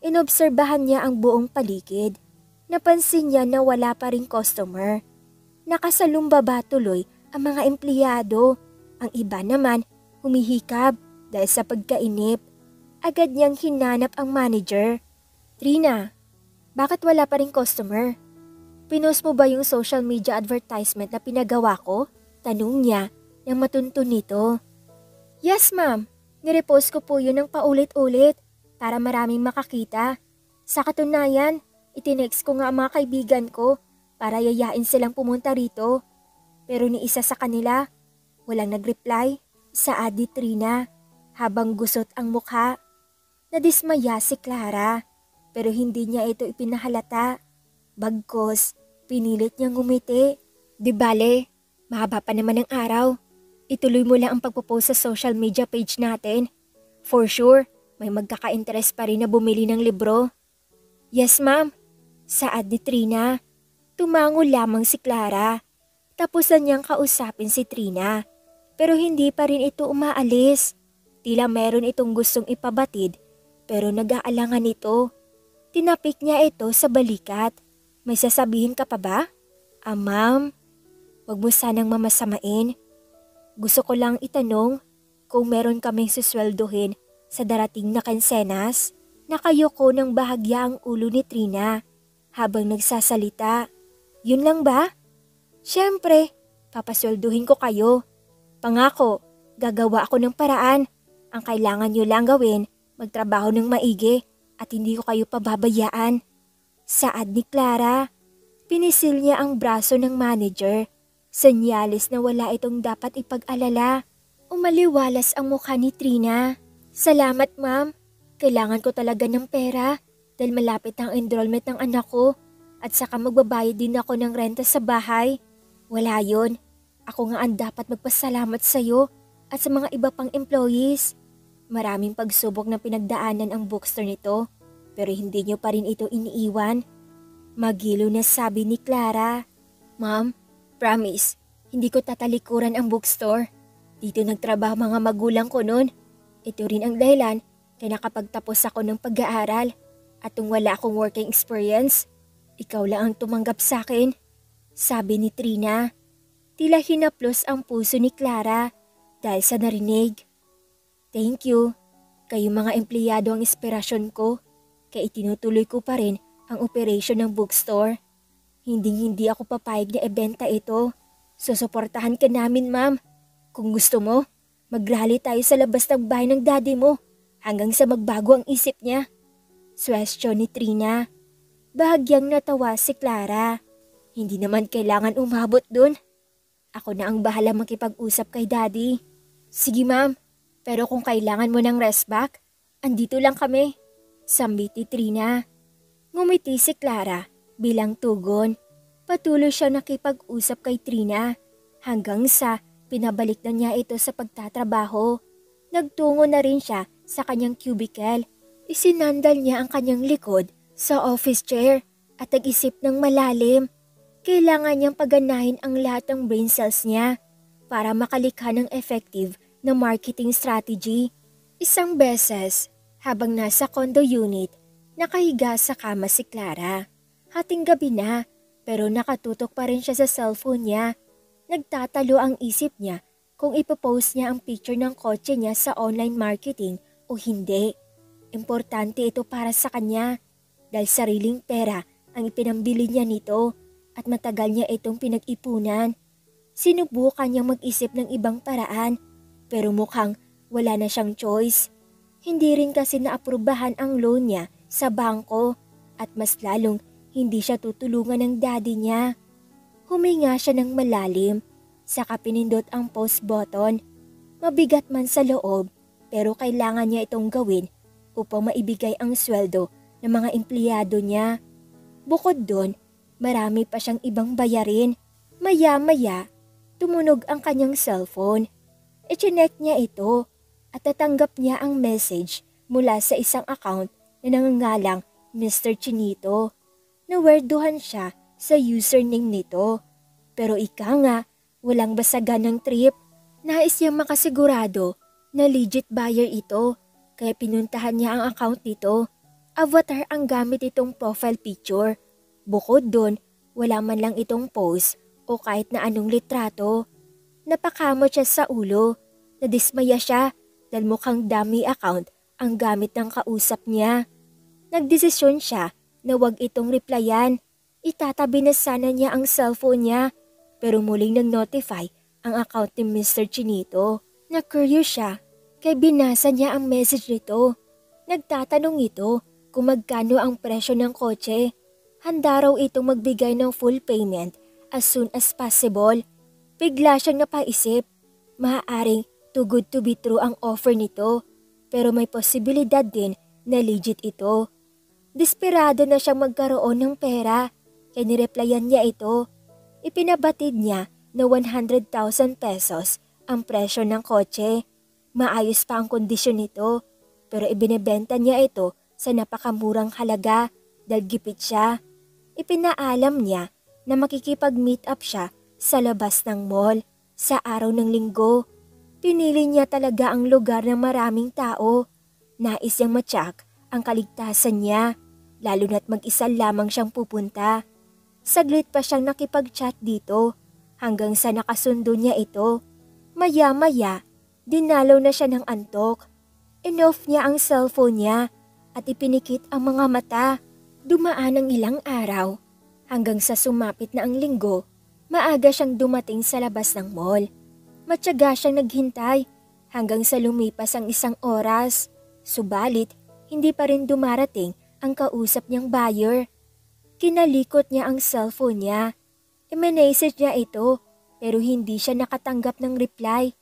inobserbahan niya ang buong paligid. Napansin niya na wala pa ring customer. Nakasalumbaba tuloy ang mga empleyado. Ang iba naman humihikab dahil sa pagkainip. Agad niyang hinanap ang manager. Trina, bakit wala pa ring customer? Pinost mo ba yung social media advertisement na pinagawa ko? Tanong niya nang matuntun nito. Yes ma'am, nirepost ko po yun ng paulit-ulit para maraming makakita. Sa katunayan, itinext ko nga ang mga kaibigan ko para yayain silang pumunta rito. Pero ni isa sa kanila, walang nag-reply. Saad ni Trina habang gusot ang mukha. Nadismaya si Clara pero hindi niya ito ipinahalata. Bagkus, pinilit niyang ngumiti. Di bale, mahaba pa naman ang araw. Ituloy mo lang ang pagpo-post sa social media page natin. For sure, may magkaka-interest pa rin na bumili ng libro. Yes ma'am, saad ni Trina. Tumango lamang si Clara. Tapos na niyang kausapin si Trina. Pero hindi pa rin ito umaalis. Tila meron itong gustong ipabatid pero nag-aalangan ito. Tinapik niya ito sa balikat. May sasabihin ka pa ba? Ma'am, wag mo sanang mamasamain. Gusto ko lang itanong kung meron kaming susweldohin sa darating na kinsenas. Nakayoko ng bahagya ang ulo ni Trina habang nagsasalita. Yun lang ba? Siyempre, papaswelduhin ko kayo. Pangako, gagawa ako ng paraan. Ang kailangan nyo lang gawin, magtrabaho ng maigi at hindi ko kayo pababayaan. Saad ni Clara. Pinisil niya ang braso ng manager. Senyales na wala itong dapat ipag-alala. Umaliwalas ang mukha ni Trina. Salamat ma'am. Kailangan ko talaga ng pera dahil malapit ang enrollment ng anak ko at saka magbabayad din ako ng renta sa bahay. Wala yon. Ako nga ang dapat magpasalamat sa iyo at sa mga iba pang employees. Maraming pagsubok na pinagdaanan ang bookstore nito pero hindi niyo pa rin ito iniiwan. Magilo na sabi ni Clara. Ma'am, promise, hindi ko tatalikuran ang bookstore. Dito nagtrabaho mga magulang ko noon. Ito rin ang dahilan kaya nakapagtapos ako ng pag-aaral at kung wala akong working experience, ikaw lang ang tumanggap sa akin. Sabi ni Trina. Tila hinaplos ang puso ni Clara dahil sa narinig. Thank you. Kayong mga empleyado ang inspirasyon ko kaya itinutuloy ko pa rin ang operasyon ng bookstore. Hindi ako papayag na ibenta ito. Susuportahan ka namin ma'am. Kung gusto mo, mag-rally tayo sa labas ng bahay ng daddy mo hanggang sa magbago ang isip niya. Suwestyon ni Trina. Bahagyang natawa si Clara. Hindi naman kailangan umabot dun. Ako na ang bahala makipag-usap kay daddy. Sige ma'am, pero kung kailangan mo ng rest back, andito lang kami. Sambit ni Trina. Ngumiti si Clara bilang tugon. Patuloy siya nakipag-usap kay Trina hanggang sa pinabalik na niya ito sa pagtatrabaho. Nagtungo na rin siya sa kanyang cubicle. Isinandal niya ang kanyang likod sa office chair at nag-isip ng malalim. Kailangan niyang paganahin ang lahat ng brain cells niya para makalikha ng effective na marketing strategy. Isang beses, habang nasa condo unit, nakahiga sa kama si Clara. Hating gabi na pero nakatutok pa rin siya sa cellphone niya. Nagtatalo ang isip niya kung ipopost niya ang picture ng kotse niya sa online marketing o hindi. Importante ito para sa kanya dahil sariling pera ang ipinambili niya nito at matagal niya itong pinag-ipunan. Sinubukan niyang mag-isip ng ibang paraan pero mukhang wala na siyang choice. Hindi rin kasi naaprubahan ang loan niya sa bangko at mas lalong hindi siya tutulungan ng daddy niya. Huminga siya ng malalim, saka pinindot ang pause button. Mabigat man sa loob, pero kailangan niya itong gawin upang maibigay ang sweldo ng mga empleyado niya. Bukod doon, marami pa siyang ibang bayarin. Maya-maya, tumunog ang kanyang cellphone. I-check niya ito at tatanggap niya ang message mula sa isang account na nangangalang Mr. Chinito. Nawerduhan siya sa username nito. Pero ika nga, walang basagan ng trip. Nais niyang makasigurado na legit buyer ito, kaya pinuntahan niya ang account nito. Avatar ang gamit itong profile picture. Bukod doon, wala man lang itong post o kahit na anong litrato. Napakamot siya sa ulo. Nadismaya siya dahil mukhang dummy account ang gamit ng kausap niya. Nagdesisyon siya na wag itong replyan. Itatabi na sana niya ang cellphone niya pero muling nag-notify ang account ni Mr. Chinito. Na-curious siya kaya binasa niya ang message nito. Nagtatanong ito kung magkano ang presyo ng kotse. Handa raw itong magbigay ng full payment as soon as possible. Bigla siyang napaisip. Maaaring too good to be true ang offer nito pero may posibilidad din na legit ito. Desperado na siyang magkaroon ng pera kaya nireplyan niya ito. Ipinabatid niya na 100,000 pesos ang presyo ng kotse. Maayos pa ang kondisyon nito pero ibinebenta niya ito sa napakamurang halaga dahil gipit siya. Ipinaalam niya na makikipag-meet up siya sa labas ng mall sa araw ng linggo. Pinili niya talaga ang lugar ng maraming tao. Nais niyang matyak ang kaligtasan niya lalo na't mag-isa lamang siyang pupunta. Saglit pa siyang nakipag-chat dito hanggang sa nakasundo niya ito. Maya-maya, dinalaw na siya ng antok. Inoff niya ang cellphone niya at ipinikit ang mga mata. Dumaan ang ilang araw hanggang sa sumapit na ang linggo. Maaga siyang dumating sa labas ng mall. Matyaga siyang naghintay hanggang sa lumipas ang 1 oras. Subalit, hindi pa rin dumarating ang kausap niyang buyer. Kinalikot niya ang cellphone niya. I-message niya ito pero hindi siya nakatanggap ng reply.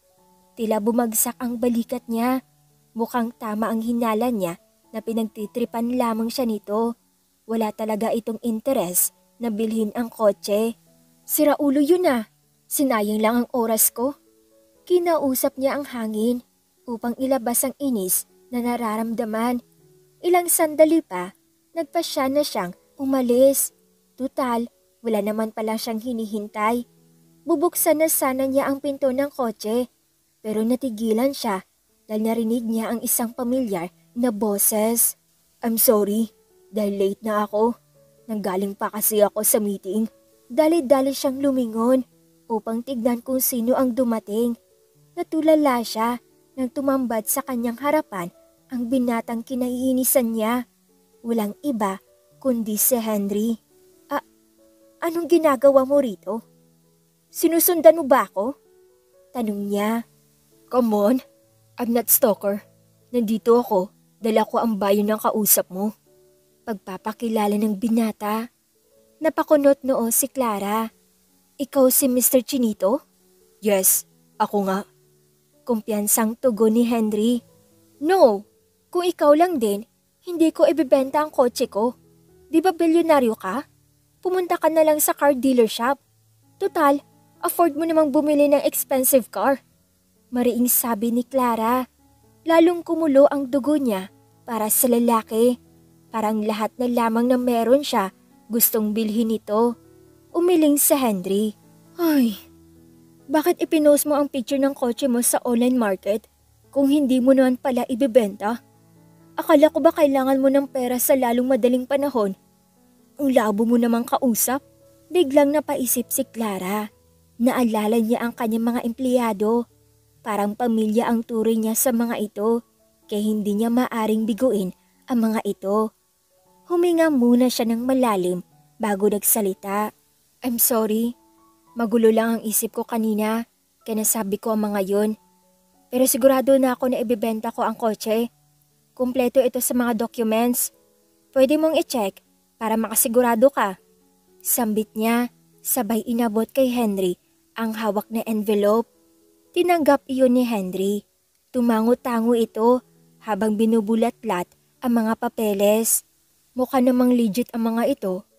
Tila bumagsak ang balikat niya. Mukhang tama ang hinala niya na pinagtitripan lamang siya nito. Wala talaga itong interes na bilhin ang kotse. Sira ulo yun ah. Sinayang lang ang oras ko. Kinausap niya ang hangin upang ilabas ang inis na nararamdaman. Ilang sandali pa, nagpasya na siyang umalis. Tutal, wala naman pala siyang hinihintay. Bubuksan na sana niya ang pinto ng kotse pero natigilan siya dahil narinig niya ang isang pamilyar na boses. I'm sorry, dahil late na ako. Nanggaling pa kasi ako sa meeting. Dali-dali siyang lumingon upang tignan kung sino ang dumating. Natulala siya nang tumambad sa kanyang harapan ang binatang kinaiinisan niya. Walang iba kundi si Henry. Anong ginagawa mo rito? Sinusundan mo ba ako? Tanong niya. Come on, I'm not stalker. Nandito ako dahil ako ang bayo ng kausap mo. Pagpapakilala ng binata. Napakunot noo si Clara. Ikaw si Mr. Chinito? Yes, ako nga. Kumpiyansang tugon ni Henry. No, kung ikaw lang din, hindi ko ibibenta ang kotse ko. Di ba bilyonaryo ka? Pumunta ka na lang sa car dealership. Total, afford mo namang bumili ng expensive car. Mariing sabi ni Clara. Lalong kumulo ang dugo niya para sa lalaki. Parang lahat na lamang na meron siya gustong bilhin ito. Umiling si Henry. Ay, bakit ipinost mo ang picture ng kotse mo sa online market kung hindi mo naman pala ibibenta? Akala ko ba kailangan mo ng pera sa lalong madaling panahon? Ang labo mo namang kausap. Biglang napaisip si Clara. Naalala niya ang kanyang mga empleyado. Parang pamilya ang turing niya sa mga ito, kaya hindi niya maaring biguin ang mga ito. Huminga muna siya ng malalim bago nagsalita. I'm sorry, magulo lang ang isip ko kanina, kaya nasabi ko ang mga yun. Pero sigurado na ako na ibibenta ko ang kotse. Kumpleto ito sa mga documents. Pwede mong i-check para makasigurado ka. Sambit niya, sabay inabot kay Henry ang hawak na envelope. Tinanggap iyon ni Henry. Tumango-tango ito habang binubulat-lat ang mga papeles. Mukha namang legit ang mga ito,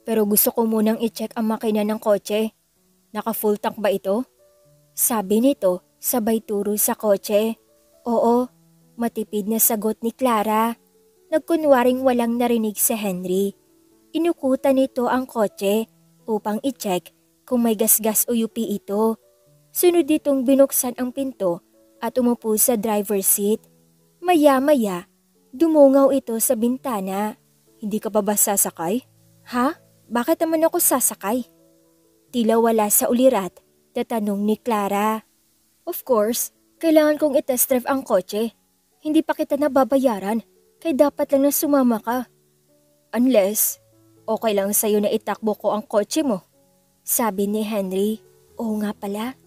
pero gusto ko munang i-check ang makina ng kotse. Naka-full tank ba ito? Sabi nito sabay turo sa kotse. Oo, matipid na sagot ni Clara. Nagkunwaring walang narinig si Henry. Inukutan nito ang kotse upang i-check kung may gasgas o yupi ito. Sunod ditong binuksan ang pinto at umupo sa driver's seat. Maya-maya, dumungaw ito sa bintana. Hindi ka pa ba sasakay? Ha? Bakit naman ako sasakay? Tila wala sa ulirat, tatanong ni Clara. Of course, kailangan kong i-test drive ang kotse. Hindi pa kita nababayaran, kaya dapat lang na sumama ka. Unless, okay lang sa'yo na itakbo ko ang kotse mo. Sabi ni Henry. Oo nga pala.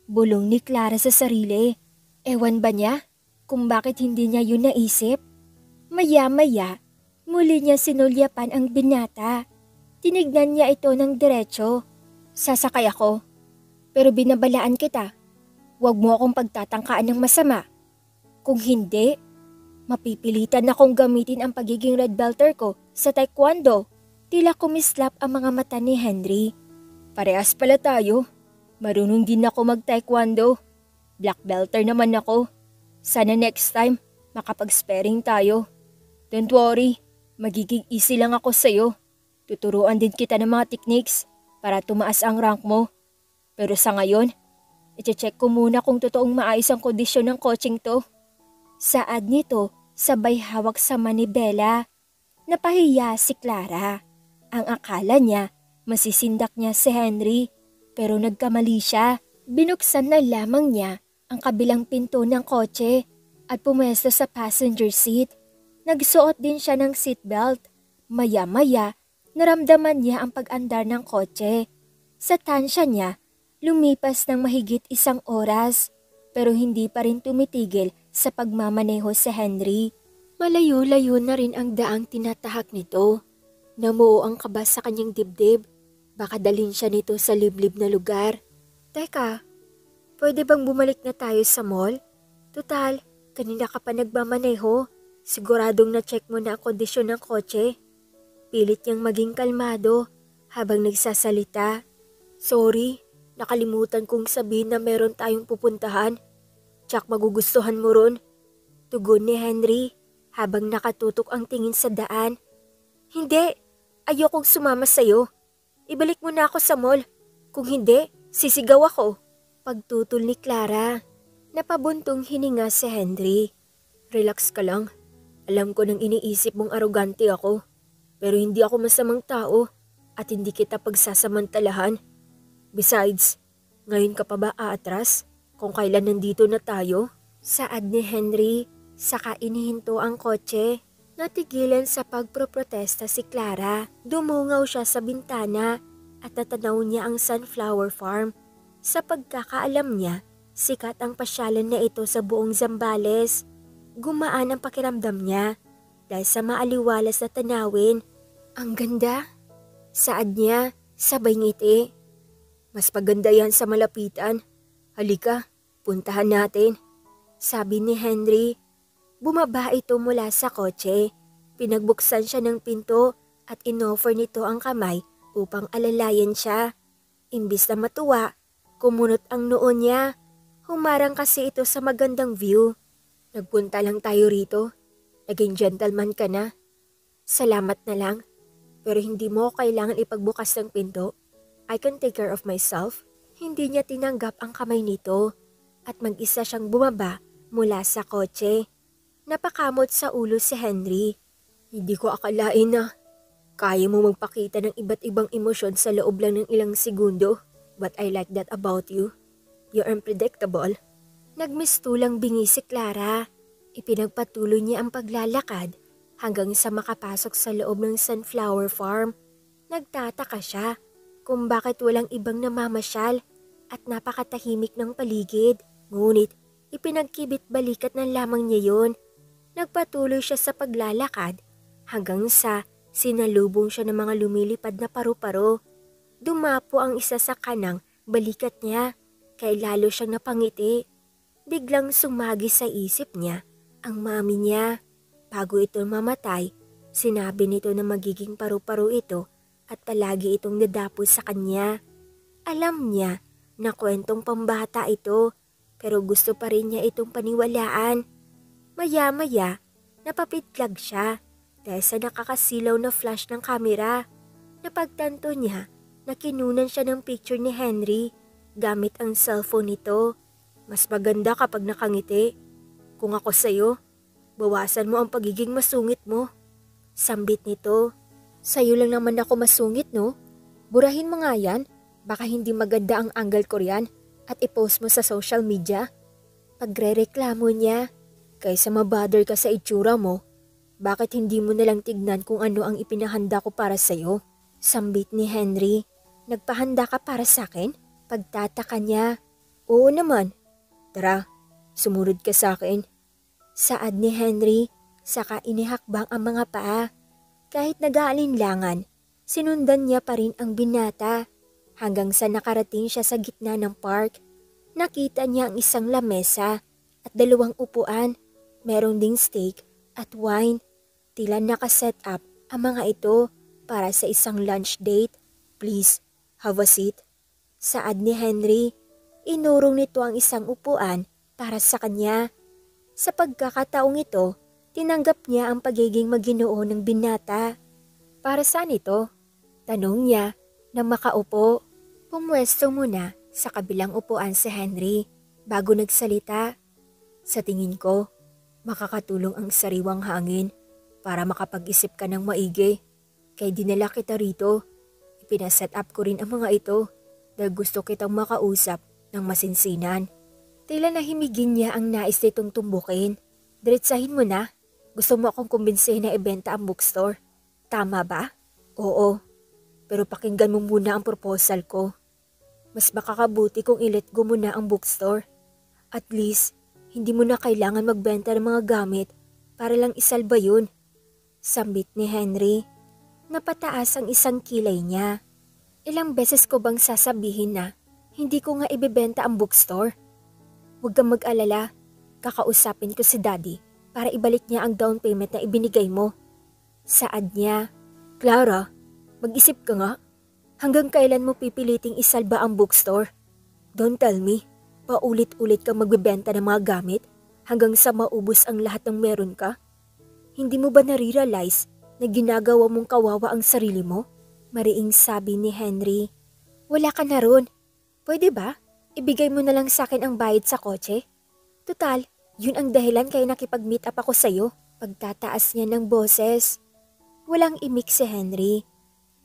Bulong ni Clara sa sarili. Ewan ba niya kung bakit hindi niya yun naisip? Maya-maya, muli niya sinulyapan ang binata. Tinignan niya ito ng diretso. Sasakay ako, pero binabalaan kita. Huwag mo akong pagtatangkaan ng masama. Kung hindi, mapipilitan akong gamitin ang pagiging red belter ko sa taekwondo. Tila kumislap ang mga mata ni Henry. Parehas pala tayo. Marunong din ako mag-taekwondo. Black belter naman ako. Sana next time, makapag-sparring tayo. Don't worry, magiging easy lang ako sa'yo. Tuturuan din kita ng mga techniques para tumaas ang rank mo. Pero sa ngayon, i-check ko muna kung totoong maayos ang kondisyon ng coaching to. Saad nito, sabay hawak sa manibela. Napahiya si Clara. Ang akala niya, masisindak niya si Henry. Pero nagkamali siya. Binuksan na lamang niya ang kabilang pinto ng kotse at pumwesto sa passenger seat. Nagsuot din siya ng seatbelt. Maya-maya, naramdaman niya ang pag-andar ng kotse. Sa tansya niya, lumipas ng mahigit 1 oras pero hindi pa rin tumitigil sa pagmamaneho si Henry. Malayo-layo na rin ang daang tinatahak nito. Namuo ang kaba sa kanyang dibdib. Baka dalhin siya nito sa liblib na lugar. Teka, pwede bang bumalik na tayo sa mall? Tutal, kanina ka pa nagmamaneho. Siguradong na-check mo na ang kondisyon ng kotse. Pilit niyang maging kalmado habang nagsasalita. Sorry, nakalimutan kong sabihin na meron tayong pupuntahan. Tsak magugustuhan mo ron. Tugon ni Henry habang nakatutok ang tingin sa daan. Hindi, ayokong sumama sa'yo. Ibalik mo na ako sa mall. Kung hindi, sisigaw ako. Pagtutol ni Clara, napabuntong hininga si Henry. Relax ka lang. Alam ko nang iniisip mong arogante ako. Pero hindi ako masamang tao at hindi kita pagsasamantalahan. Besides, ngayon ka pa ba aatras kung kailan nandito na tayo? Saad ni Henry, saka inihinto ang kotse. Natigilan sa pagproprotesta si Clara. Dumungaw siya sa bintana at natanaw niya ang sunflower farm. Sa pagkakaalam niya, sikat ang pasyalan na ito sa buong Zambales. Gumaan ang pakiramdam niya dahil sa maaliwalas na tanawin. Ang ganda, saad niya, sabay ngiti. Mas paganda yan sa malapitan. Halika, puntahan natin, sabi ni Henry. Bumaba ito mula sa kotse. Pinagbuksan siya ng pinto at inoffer nito ang kamay upang alalayan siya. Imbis na matuwa, kumunot ang noo niya. Humarang kasi ito sa magandang view. Nagpunta lang tayo rito. Naging gentleman ka na. Salamat na lang. Pero hindi mo kailangan ipagbukas ng pinto. I can take care of myself. Hindi niya tinanggap ang kamay nito at mag-isa siyang bumaba mula sa kotse. Napakamot sa ulo si Henry. Hindi ko akalain na kaya mo magpakita ng iba't ibang emosyon sa loob lang ng ilang segundo. But I like that about you. You're unpredictable. Nagmistulang bingi si Clara. Ipinagpatuloy niya ang paglalakad hanggang sa makapasok sa loob ng sunflower farm. Nagtataka siya kung bakit walang ibang namamasyal at napakatahimik ng paligid. Ngunit ipinagkibit balikat na lamang niya yon. Nagpatuloy siya sa paglalakad hanggang sa sinalubong siya ng mga lumilipad na paru-paro. Dumapo ang isa sa kanang balikat niya kaya lalo siyang napangiti. Biglang sumagi sa isip niya ang mami niya. Bago ito mamatay, sinabi nito na magiging paru-paro ito at palagi itong dadapo sa kanya. Alam niya na kwentong pambata ito pero gusto pa rin niya itong paniwalaan. Maya-maya, napapitlag siya dahil sa nakakasilaw na flash ng kamera. Napagtanto niya na kinunan siya ng picture ni Henry gamit ang cellphone nito. Mas maganda kapag nakangiti. Kung ako sa'yo, bawasan mo ang pagiging masungit mo. Sambit nito. Sa'yo lang naman ako masungit, no? Burahin mo nga yan. Baka hindi maganda ang angle ko riyan at i-post mo sa social media. Pagre-reklamo niya. Kaysa mabother ka sa itsura mo, bakit hindi mo nalang tignan kung ano ang ipinahanda ko para sa'yo? Sambit ni Henry. Nagpahanda ka para sa'kin? Pagtataka niya. Oo naman. Tara, sumunod ka sa'kin. Saad ni Henry, saka inihakbang ang mga paa. Kahit nag-aalinlangan, sinundan niya pa rin ang binata hanggang sa nakarating siya sa gitna ng park. Nakita niya ang isang lamesa at 2 upuan. Merong ding steak at wine. Tila nakaset up ang mga ito para sa isang lunch date. Please, have a seat. Saad ni Henry, inurong nito ang isang upuan para sa kanya. Sa pagkakataong ito, tinanggap niya ang pagiging maginoo ng binata. Para saan ito? Tanong niya nang makaupo. Pumwesto muna sa kabilang upuan si Henry bago nagsalita. Sa tingin ko, makakatulong ang sariwang hangin para makapag-isip ka ng maigi. Kaya dinala kita rito. Ipinaset up ko rin ang mga ito dahil gusto kitang makausap ng masinsinan. Tila nahimigin niya ang nais nitong tumbukin. Diretsahin mo na. Gusto mo akong kumbinsihin na ibenta ang bookstore? Tama ba? Oo, pero pakinggan mo muna ang proposal ko. Mas makakabuti kung i-let go mo na ang bookstore. At least, hindi mo na kailangan magbenta ng mga gamit para lang isalba yun. Sambit ni Henry. Napataas ang isang kilay niya. Ilang beses ko bang sasabihin na hindi ko nga ibebenta ang bookstore? Huwag kang mag-alala, kakausapin ko si Daddy para ibalik niya ang down payment na ibinigay mo. Saad niya. Clara, mag-isip ka nga. Hanggang kailan mo pipiliting isalba ang bookstore? Don't tell me, paulit-ulit kang magbebenta ng mga gamit hanggang sa maubos ang lahat ng meron ka? Hindi mo ba nare-realize na ginagawa mong kawawa ang sarili mo? Mariing sabi ni Henry. Wala ka na ron. Pwede ba? Ibigay mo na lang sa akin ang bayad sa kotse? Tutal, yun ang dahilan kaya nakipag-meet up ako sa'yo. Pagtataas niya ng boses. Walang imik si Henry.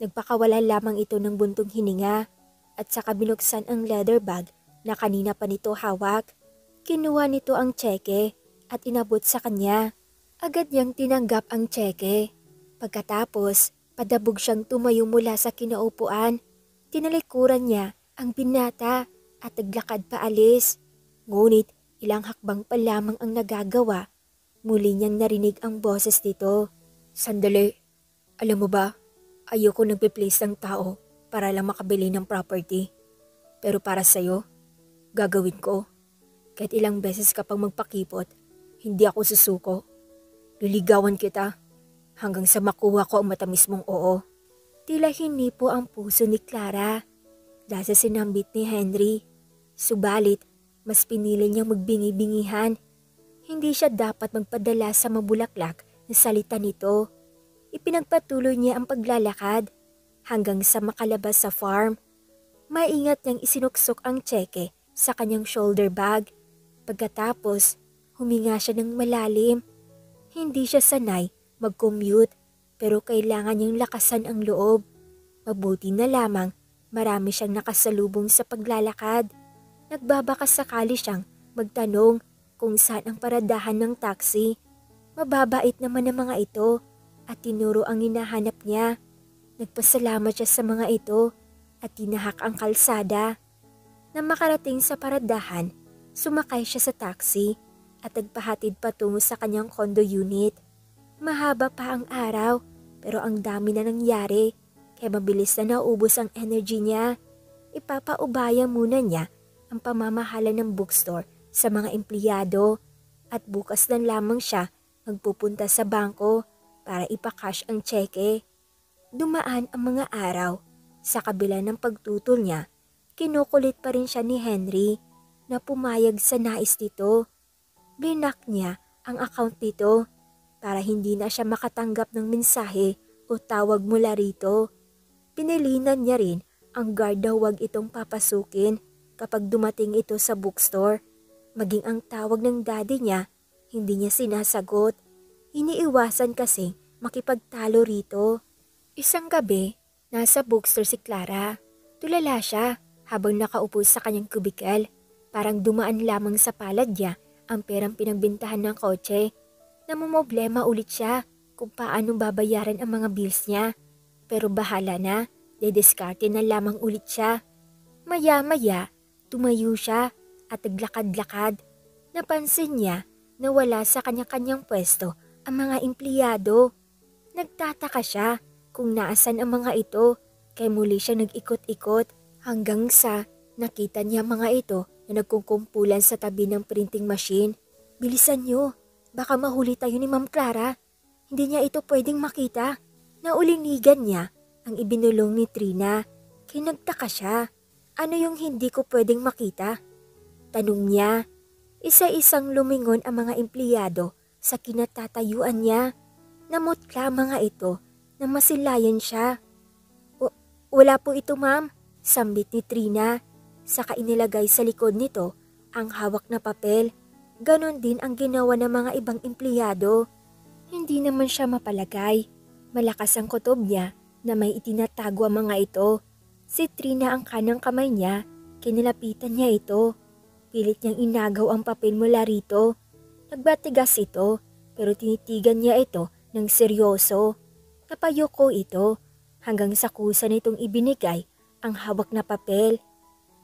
Nagpakawala lamang ito ng buntong hininga at saka binuksan ang leather bag na kanina pa nito hawak. Kinuha nito ang tseke at inabot sa kanya. Agad niyang tinanggap ang tseke. Pagkatapos, padabog siyang tumayo mula sa kinaupuan. Tinalikuran niya ang binata at naglakad paalis. Ngunit ilang hakbang pa lamang ang nagagawa. Muli niyang narinig ang boses nito. Sandali, alam mo ba? Ayoko nagpe-place ng tao para lang makabili ng property. Pero para sa'yo, gagawin ko. Kahit ilang beses ka pang magpakipot, hindi ako susuko. Liligawan kita hanggang sa makuha ko ang matamis mong oo. Tila hinipo ang puso ni Clara dahil sa sinambit ni Henry. Subalit, mas pinili niyang magbingi-bingihan. Hindi siya dapat magpadala sa mabulaklak na salita nito. Ipinagpatuloy niya ang paglalakad hanggang sa makalabas sa farm. Maingat niyang isinuksok ang tseke sa kanyang shoulder bag. Pagkatapos, huminga siya ng malalim. Hindi siya sanay mag-commute pero kailangan niyang lakasan ang loob. Mabuti na lamang marami siyang nakasalubong sa paglalakad. Nagbabaka sakali siyang magtanong kung saan ang paradahan ng taxi. Mababait naman ang mga ito at tinuro ang hinahanap niya. Nagpasalamat siya sa mga ito at tinahak ang kalsada. Nang makarating sa paradahan, sumakay siya sa taxi at nagpahatid patungo sa kanyang condo unit. Mahaba pa ang araw pero ang dami na nangyari kaya mabilis na naubos ang energy niya. Ipapaubaya muna niya ang pamamahala ng bookstore sa mga empleyado at bukas na lamang siya magpupunta sa bangko para ipakash ang tseke. Dumaan ang mga araw. Sa kabila ng pagtutol niya, kinukulit pa rin siya ni Henry na pumayag sa nais nito. Blinak niya ang account nito para hindi na siya makatanggap ng mensahe o tawag mula rito. Pinilinan niya rin ang guard na huwag itong papasukin kapag dumating ito sa bookstore. Maging ang tawag ng daddy niya, hindi niya sinasagot. Iniiwasan kasi makipagtalo rito. Isang gabi, nasa bookstore si Clara. Tulala siya habang nakaupo sa kanyang kubikel. Parang dumaan lamang sa palad niya ang perang pinagbintahan ng kotse. Namumblema ulit siya kung paano babayaran ang mga bills niya. Pero bahala na, dediskarte na lamang ulit siya. Maya-maya, tumayo siya at naglakad-lakad. Napansin niya na wala sa kanya-kanyang pwesto ang mga empleyado. Nagtataka siya kung naasan ang mga ito kaya muli siya nag-ikot-ikot hanggang sa nakita niya mga ito na nagkukumpulan sa tabi ng printing machine. Bilisan niyo, baka mahuli tayo ni Ma'am Clara. Hindi niya ito pwedeng makita. Naulinigan niya ang ibinulong ni Trina. Kaya nagtaka siya. Ano yung hindi ko pwedeng makita? Tanong niya. Isa-isang lumingon ang mga empleyado sa kinatatayuan niya. Namutla mga ito na masilayan siya. Wala po ito ma'am, sambit ni Trina. Saka inilagay sa likod nito ang hawak na papel. Ganon din ang ginawa ng mga ibang empleyado. Hindi naman siya mapalagay. Malakas ang kutob niya na may itinatago ang mga ito. Si Trina ang kanang kamay niya, kinilapitan niya ito. Pilit niyang inagaw ang papel mula rito. Nagbatigas ito pero tinitigan niya ito ng seryoso. Napayo ko ito hanggang sa kusa nitong ibinigay ang hawak na papel.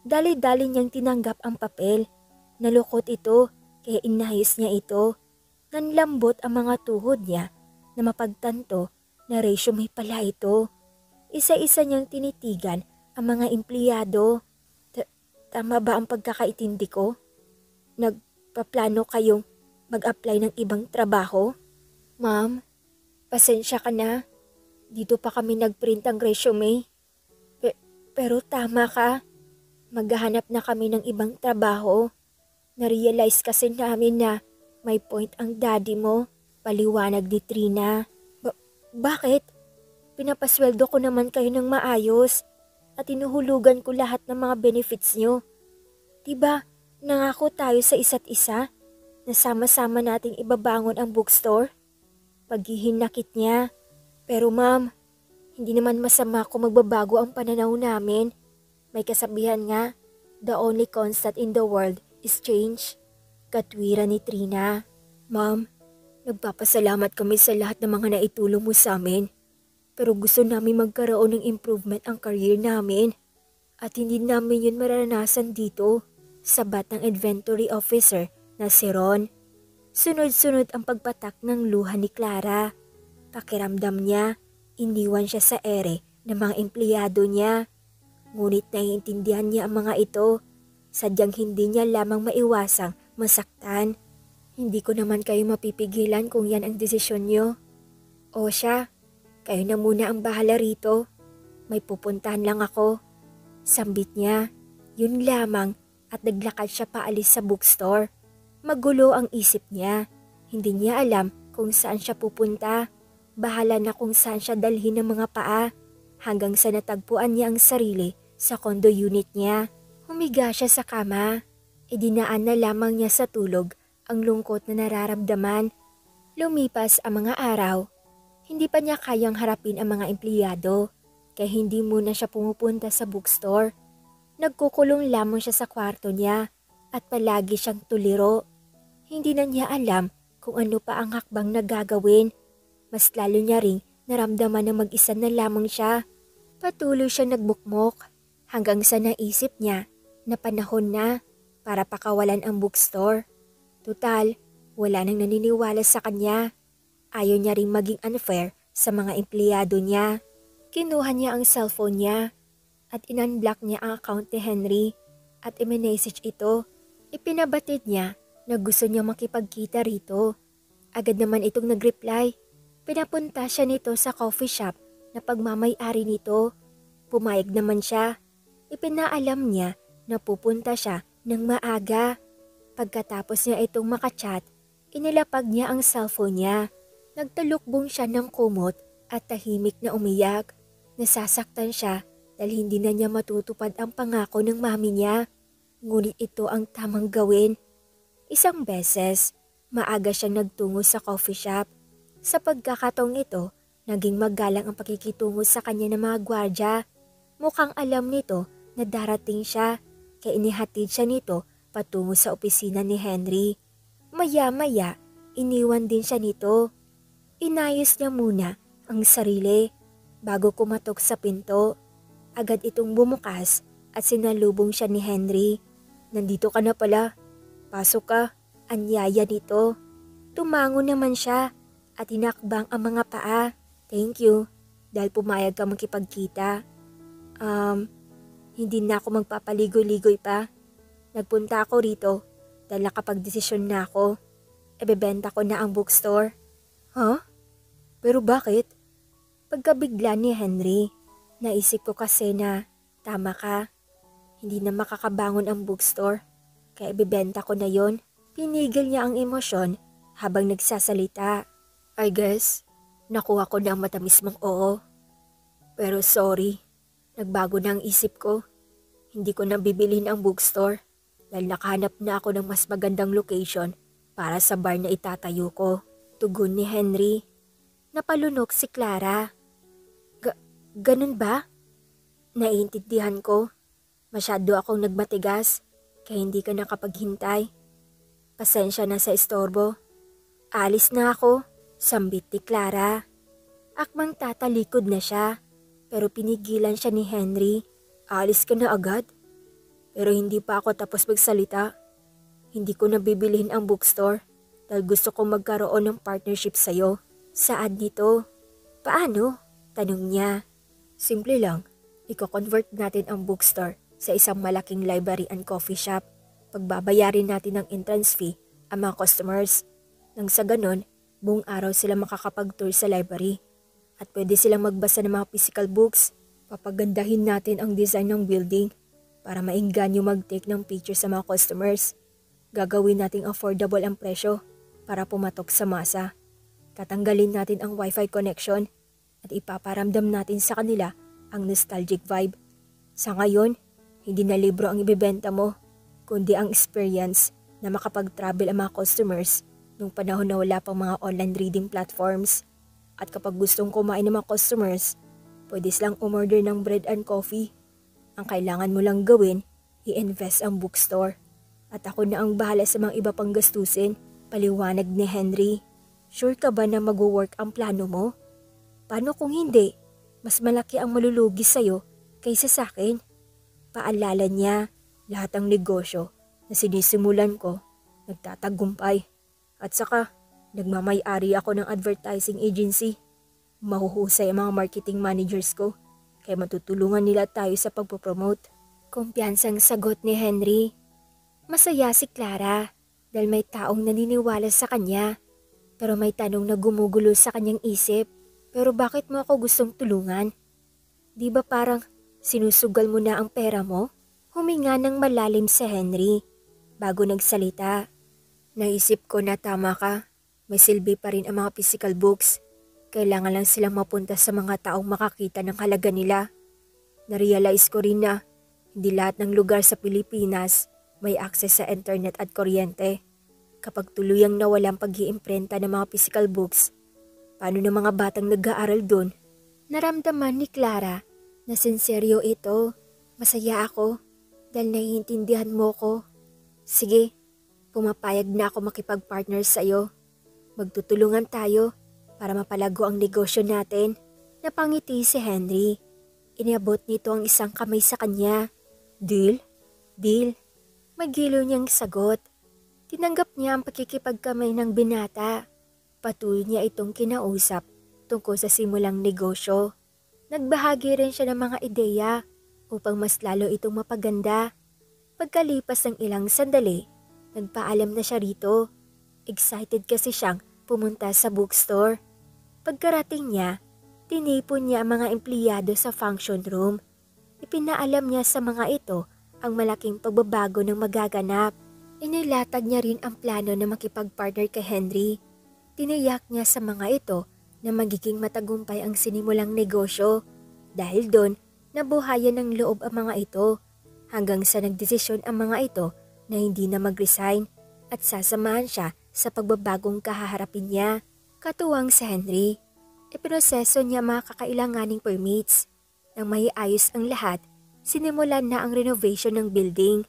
Dali-dali niyang tinanggap ang papel. Nalukot ito kaya inayos niya ito. Nanlambot ang mga tuhod niya na mapagtanto na resume pala ito. Isa-isa niyang tinitigan ang mga empleyado. Tama ba ang pagkakaintindi ko? Nagpaplano kayong mag-apply ng ibang trabaho? Ma'am, pasensya ka na. Dito pa kami nagprint ang resume. Pero tama ka. Maghahanap na kami ng ibang trabaho. Narealize kasi namin na may point ang daddy mo. Paliwanag ni Trina. Bakit? Pinapasweldo ko naman kayo ng maayos at tinuhulugan ko lahat ng mga benefits nyo. Diba, nangako tayo sa isa't isa na sama-sama nating ibabangon ang bookstore? Paghihinakit niya. Pero ma'am, hindi naman masama kung magbabago ang pananaw namin. May kasabihan nga, the only constant in the world is change. Katwiran ni Trina. Ma'am, nagpapasalamat kami sa lahat ng mga naitulong mo sa amin. Pero gusto namin magkaroon ng improvement ang career namin. At hindi namin yun mararanasan dito. Sabat ng inventory officer na si Ron. Sunod-sunod ang pagpatak ng luha ni Clara. Pakiramdam niya, iniwan siya sa ere ng mga empleyado niya. Ngunit naiintindihan niya ang mga ito. Sadyang hindi niya lamang maiwasang masaktan. Hindi ko naman kayo mapipigilan kung yan ang desisyon niyo. O siya, kayo na muna ang bahala rito. May pupuntahan lang ako. Sambit niya, yun lamang at naglakad siya paalis sa bookstore. Magulo ang isip niya. Hindi niya alam kung saan siya pupunta. Bahala na kung saan siya dalhin ng mga paa. Hanggang sa natagpuan niya ang sarili sa condo unit niya. Humiga siya sa kama. Idinaan na lamang niya sa tulog ang lungkot na nararamdaman. Lumipas ang mga araw. Hindi pa niya kayang harapin ang mga empleyado, kaya hindi muna siya pumupunta sa bookstore. Nagkukulong lamang siya sa kwarto niya at palagi siyang tuliro. Hindi na niya alam kung ano pa ang hakbang na gagawin. Mas lalo niya ring naramdaman na mag-isa na lamang siya. Patuloy siya nagbukmok hanggang sa naisip niya na panahon na para pakawalan ang bookstore. Tutal, wala nang naniniwala sa kanya. Ayaw niya ring maging unfair sa mga empleyado niya. Kinuha niya ang cellphone niya at in-unblock niya ang account ni Henry at i-message ito. Ipinabatid niya na gusto niya makipagkita rito. Agad naman itong nag-reply. Pinapunta siya nito sa coffee shop na pagmamay-ari nito. Pumayag naman siya. Ipinaalam niya na pupunta siya ng maaga. Pagkatapos niya itong makachat, inilapag niya ang cellphone niya. Nagtalukbong siya ng kumot at tahimik na umiyak. Nasasaktan siya dahil hindi na niya matutupad ang pangako ng mami niya. Ngunit ito ang tamang gawin. Isang beses, maaga siyang nagtungo sa coffee shop. Sa pagkakataong ito, naging magalang ang pakikitungo sa kanya ng mga gwardya. Mukhang alam nito na darating siya, kaya inihatid siya nito patungo sa opisina ni Henry. Maya-maya, iniwan din siya nito. Inayos niya muna ang sarili bago kumatok sa pinto. Agad itong bumukas at sinalubong siya ni Henry. Nandito ka na pala. Pasok ka. Anyaya nito. Tumango naman siya at hinakbang ang mga paa. Thank you dahil pumayag ka makipagkita. Hindi na ako magpapaligoy-ligoy pa. Nagpunta ako rito dahil nakapag-desisyon na ako. Ibebenta ko na ang bookstore. Huh? Pero bakit? Pagkabigla ni Henry, naisip ko kasi na tama ka. Hindi na makakabangon ang bookstore, kaya ibebenta ko na yon. Pinigil niya ang emosyon habang nagsasalita. I guess, nakuha ko na ang matamis mong oo. Pero sorry, nagbago na ang isip ko. Hindi ko na bibilhin ang bookstore dahil nakahanap na ako ng mas magandang location para sa bar na itatayo ko. Tugon ni Henry. Napalunok si Clara. Ganun ba? Naiintindihan ko. Masyado akong nagmatigas kaya hindi ka nakapaghintay. Pasensya na sa istorbo. Alis na ako, sambit ni Clara. Akmang tatalikod na siya, pero pinigilan siya ni Henry. Alis ka na agad? Pero hindi pa ako tapos magsalita. Hindi ko nabibilhin ang bookstore dahil gusto kong magkaroon ng partnership sa'yo. Saan nito? Paano? Tanong niya. Simple lang, i-convert natin ang bookstore sa isang malaking library and coffee shop. Pagbabayarin natin ng entrance fee ang mga customers. Nang sa ganon, buong araw sila makakapag-tour sa library. At pwede silang magbasa ng mga physical books. Papagandahin natin ang design ng building para maingganyo mag-take ng picture sa mga customers. Gagawin nating affordable ang presyo para pumatok sa masa. Tatanggalin natin ang wifi connection at ipaparamdam natin sa kanila ang nostalgic vibe. Sa ngayon, hindi na libro ang ibebenta mo, kundi ang experience na makapag-travel ang mga customers nung panahon na wala pang mga online reading platforms. At kapag gustong kumain ng mga customers, pwede silang umorder ng bread and coffee. Ang kailangan mo lang gawin, i-invest ang bookstore. At ako na ang bahala sa mga iba pang gastusin, paliwanag ni Henry. Sure ka ba na mag-work ang plano mo? Paano kung hindi? Mas malaki ang malulugi sa'yo kaysa sa akin. Paalala niya, lahat ng negosyo na sinisimulan ko, nagtatagumpay. At saka, nagmamay-ari ako ng advertising agency. Mahuhusay ang mga marketing managers ko, kaya matutulungan nila tayo sa pagpopromote. Kumpiyansang sagot ni Henry. Masaya si Clara dahil may taong naniniwala sa kanya. Pero may tanong na gumugulo sa kanyang isip. Pero bakit mo ako gustong tulungan? Di ba parang sinusugal mo na ang pera mo? Huminga ng malalim si Henry bago nagsalita. Naisip ko na tama ka. May silbi pa rin ang mga physical books. Kailangan lang silang mapunta sa mga taong makakita ng halaga nila. Narealize ko rin na hindi lahat ng lugar sa Pilipinas may access sa internet at kuryente. Kapag tuluyang nawalang pag-iimprenta ng mga physical books, paano ng mga batang nag-aaral doon? Naramdaman ni Clara na sinseryo ito. Masaya ako dahil naiintindihan mo ko. Sige, pumapayag na ako makipag-partner sa'yo. Magtutulungan tayo para mapalago ang negosyo natin. Napangiti si Henry. Iniabot nito ang isang kamay sa kanya. Deal? Deal. Magilo niyang sagot. Tinanggap niya ang pakikipagkamay ng binata. Patuloy niya itong kinausap tungkol sa simulang negosyo. Nagbahagi rin siya ng mga ideya upang mas lalo itong mapaganda. Pagkalipas ng ilang sandali, nagpaalam na siya rito. Excited kasi siyang pumunta sa bookstore. Pagkarating niya, tinipon niya ang mga empleyado sa function room. Ipinaalam niya sa mga ito ang malaking pagbabago ng magaganap. Inilatag niya rin ang plano na makipag-partner kay Henry. Tiniyak niya sa mga ito na magiging matagumpay ang sinimulang negosyo. Dahil doon, nabuhayan ng loob ang mga ito hanggang sa nagdesisyon ang mga ito na hindi na mag-resign at sasamahan siya sa pagbabagong kahaharapin niya. Katuwang si Henry, iproseso niya mga kakailanganing permits. Nang maiayos ang lahat, sinimulan na ang renovation ng building.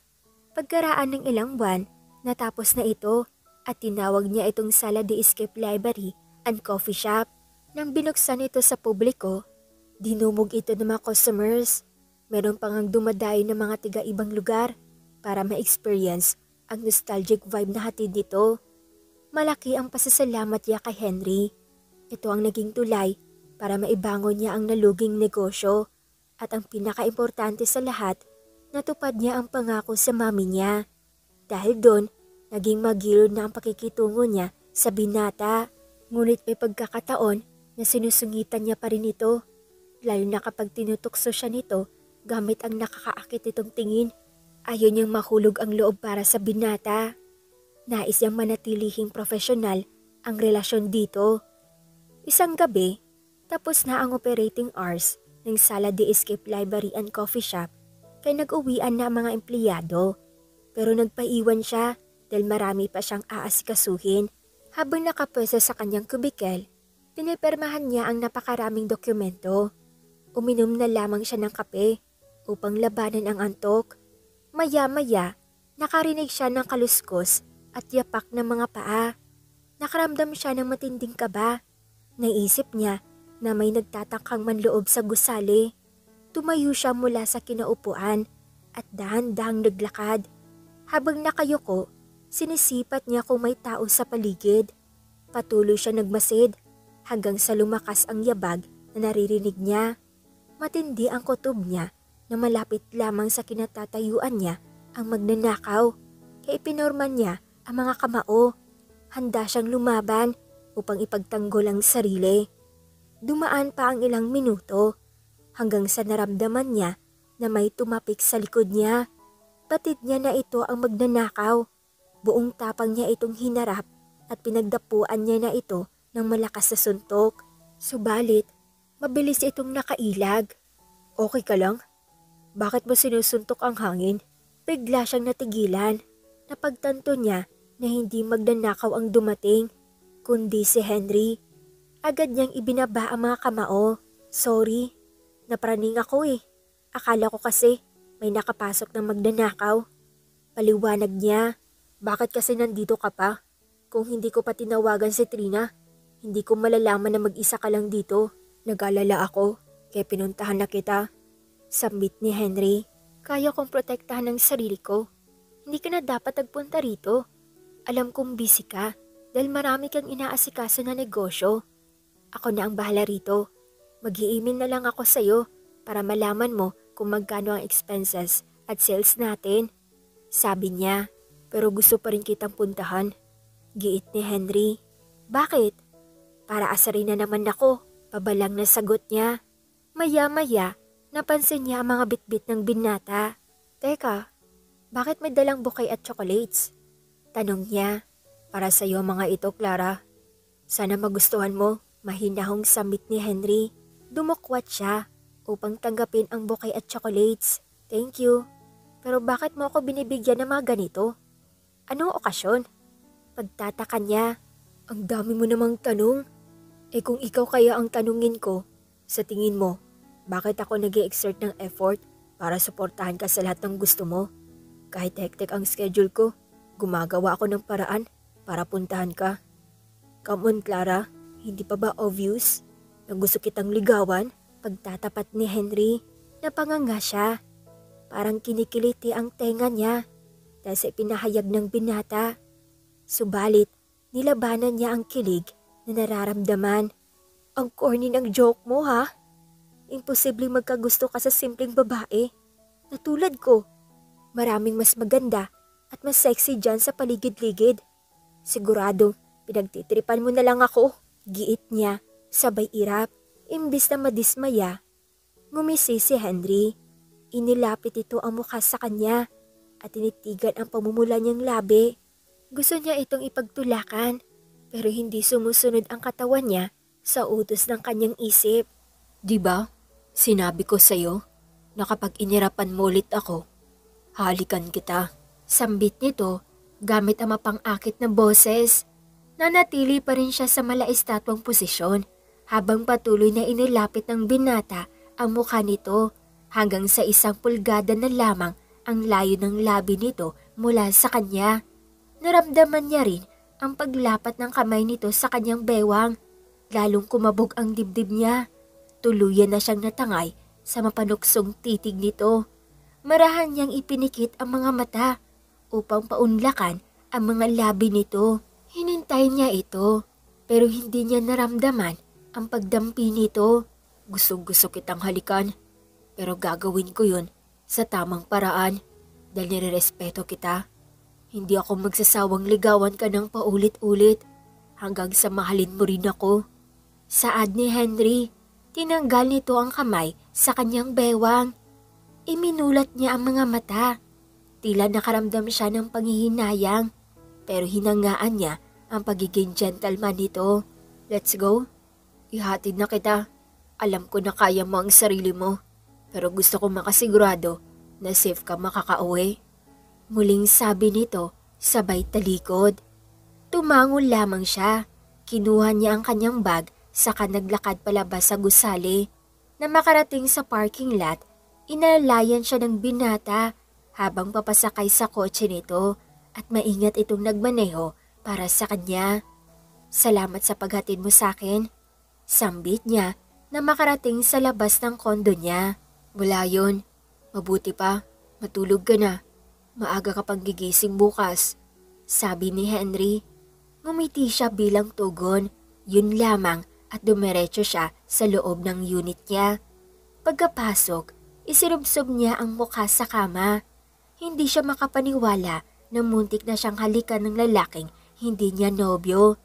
Pagkaraan ng ilang buwan, natapos na ito at tinawag niya itong Sala de Escape Library and Coffee Shop. Nang binuksan ito sa publiko, dinumog ito ng mga customers. Meron pang ang dumadayo ng mga tiga-ibang lugar para ma-experience ang nostalgic vibe na hatid nito. Malaki ang pasasalamat niya kay Henry. Ito ang naging tulay para maibangon niya ang naluging negosyo at ang pinaka-importante sa lahat, natupad niya ang pangako sa mami niya. Dahil doon, naging magilid na ang pakikitungo niya sa binata. Ngunit may pagkakataon na sinusungitan niya pa rin ito, lalo na kapag tinutukso siya nito gamit ang nakakaakit itong tingin. Ayaw niyang mahulog ang loob para sa binata. Nais niyang manatilihing profesional ang relasyon dito. Isang gabi, tapos na ang operating hours ng Sala de Escape Library and Coffee Shop, kaya nag-uwian na ang mga empleyado. Pero nagpaiwan siya dahil marami pa siyang aasikasuhin. Habang nakapwesto sa kanyang kubikel, pinipirmahan niya ang napakaraming dokumento. Uminom na lamang siya ng kape upang labanan ang antok. Maya-maya, nakarinig siya ng kaluskos at yapak ng mga paa. Nakaramdam siya ng matinding kaba. Naisip niya na may nagtatakang manloob sa gusali. Tumayo siya mula sa kinaupuan at dahan-dahang naglakad. Habang nakayuko, sinisipat niya kung may tao sa paligid. Patuloy siya nagmasid hanggang sa lumakas ang yabag na naririnig niya. Matindi ang kutob niya na malapit lamang sa kinatatayuan niya ang magnanakaw. Kaya ipinorman niya ang mga kamao. Handa siyang lumaban upang ipagtanggol ang sarili. Dumaan pa ang ilang minuto hanggang sa naramdaman niya na may tumapik sa likod niya. Batid niya na ito ang magnanakaw. Buong tapang niya itong hinarap at pinagdapuan niya na ito ng malakas na suntok. Subalit, mabilis itong nakailag. Okay ka lang? Bakit mo sinusuntok ang hangin? Bigla siyang natigilan. Napagtanto niya na hindi magnanakaw ang dumating, kundi si Henry. Agad niyang ibinaba ang mga kamao. Sorry, napraning ako eh. Akala ko kasi may nakapasok na magnanakaw. Paliwanag niya. Bakit kasi nandito ka pa? Kung hindi ko pa tinawagan si Trina, hindi ko malalaman na mag-isa ka lang dito. Nag-alala ako, kaya pinuntahan na kita. Sambit ni Henry. Kaya kong protektahan ang sarili ko. Hindi ka na dapat nagpunta rito. Alam kong busy ka dahil marami kang inaasikaso na negosyo. Ako na ang bahala rito. Mag-i-email na lang ako sa'yo para malaman mo kung magkano ang expenses at sales natin. Sabi niya, pero gusto pa rin kitang puntahan. Giit ni Henry. Bakit? Para asarin na naman ako. Pabalang na sagot niya. Maya-maya, napansin niya ang mga bitbit ng binata. Teka, bakit may dalang bouquet at chocolates? Tanong niya. Para sa'yo mga ito, Clara. Sana magustuhan mo. Mahinahong sambit ni Henry. Dumukwat siya upang tanggapin ang bouquet at chocolates. Thank you. Pero bakit mo ako binibigyan ng mga ganito? Anong okasyon? Pagtataka niya. Ang dami mo namang tanong. Kung ikaw kaya ang tanungin ko, sa tingin mo, bakit ako nag-i-exert ng effort para suportahan ka sa lahat ng gusto mo? Kahit hektik ang schedule ko, gumagawa ako ng paraan para puntahan ka. Come on, Clara. Hindi pa ba obvious na gusto kitang ligawan? Pagtatapat ni Henry, napanganga siya. Parang kinikiliti ang tenga niya dahil sa ipinahayag ng binata. Subalit, nilabanan niya ang kilig na nararamdaman. Ang corny ng joke mo ha? Imposibleng magkagusto ka sa simpleng babae na tulad ko. Maraming mas maganda at mas sexy dyan sa paligid-ligid. Siguradong pinagtitripan mo na lang ako. Giit niya, sabay irap. Imbis na madismaya, ngumisi si Henry. Inilapit ito ang mukha sa kanya at tinitigan ang pamumula niyang labi. Gusto niya itong ipagtulakan pero hindi sumusunod ang katawan niya sa utos ng kanyang isip. Diba? Sinabi ko sa'yo na kapag inirapan mo ulit ako, halikan kita. Sambit nito gamit ang mapang-akit na boses. Nanatili pa rin siya sa malaistatwang posisyon habang patuloy na inilapit ng binata ang mukha nito hanggang sa 1 pulgada na lamang ang layo ng labi nito mula sa kanya. Naramdaman niya rin ang paglapat ng kamay nito sa kanyang bewang. Lalong kumabog ang dibdib niya. Tuluyan na siyang natangay sa mapanuksong titig nito. Marahan niyang ipinikit ang mga mata upang paunlakan ang mga labi nito. Hinintay niya ito pero hindi niya naramdaman ang pagdampi nito. Gustong-gusto kitang halikan pero gagawin ko yun sa tamang paraan dahil nirerespeto kita. Hindi ako magsasawang ligawan ka ng paulit-ulit hanggang sa mahalin mo rin ako. Saad ni Henry, tinanggal nito ang kamay sa kanyang bewang. Iminulat niya ang mga mata. Tila nakaramdam siya ng panghihinayang pero hinangaan niya ang pagiging gentleman nito. Let's go. Ihatid na kita. Alam ko na kaya mo ang sarili mo pero gusto ko makasigurado na safe ka makakauwi. Muling sabi nito sabay talikod. Tumangon lamang siya. Kinuha niya ang kanyang bag saka naglakad palabas sa gusali. Na makarating sa parking lot, inalayan siya ng binata habang papasakay sa kotse nito at maingat itong nagmaneho para sa kanya. Salamat sa paghatid mo sa akin. Sambit niya na makarating sa labas ng kondo niya. Wala yun. Mabuti pa. Matulog ka na. Maaga ka pang gigising bukas. Sabi ni Henry. Ngumiti siya bilang tugon. Yun lamang at dumiretso siya sa loob ng unit niya. Pagkapasok, isirubsob niya ang mukha sa kama. Hindi siya makapaniwala na muntik na siyang halikan ng lalaking hindi niya nobyo.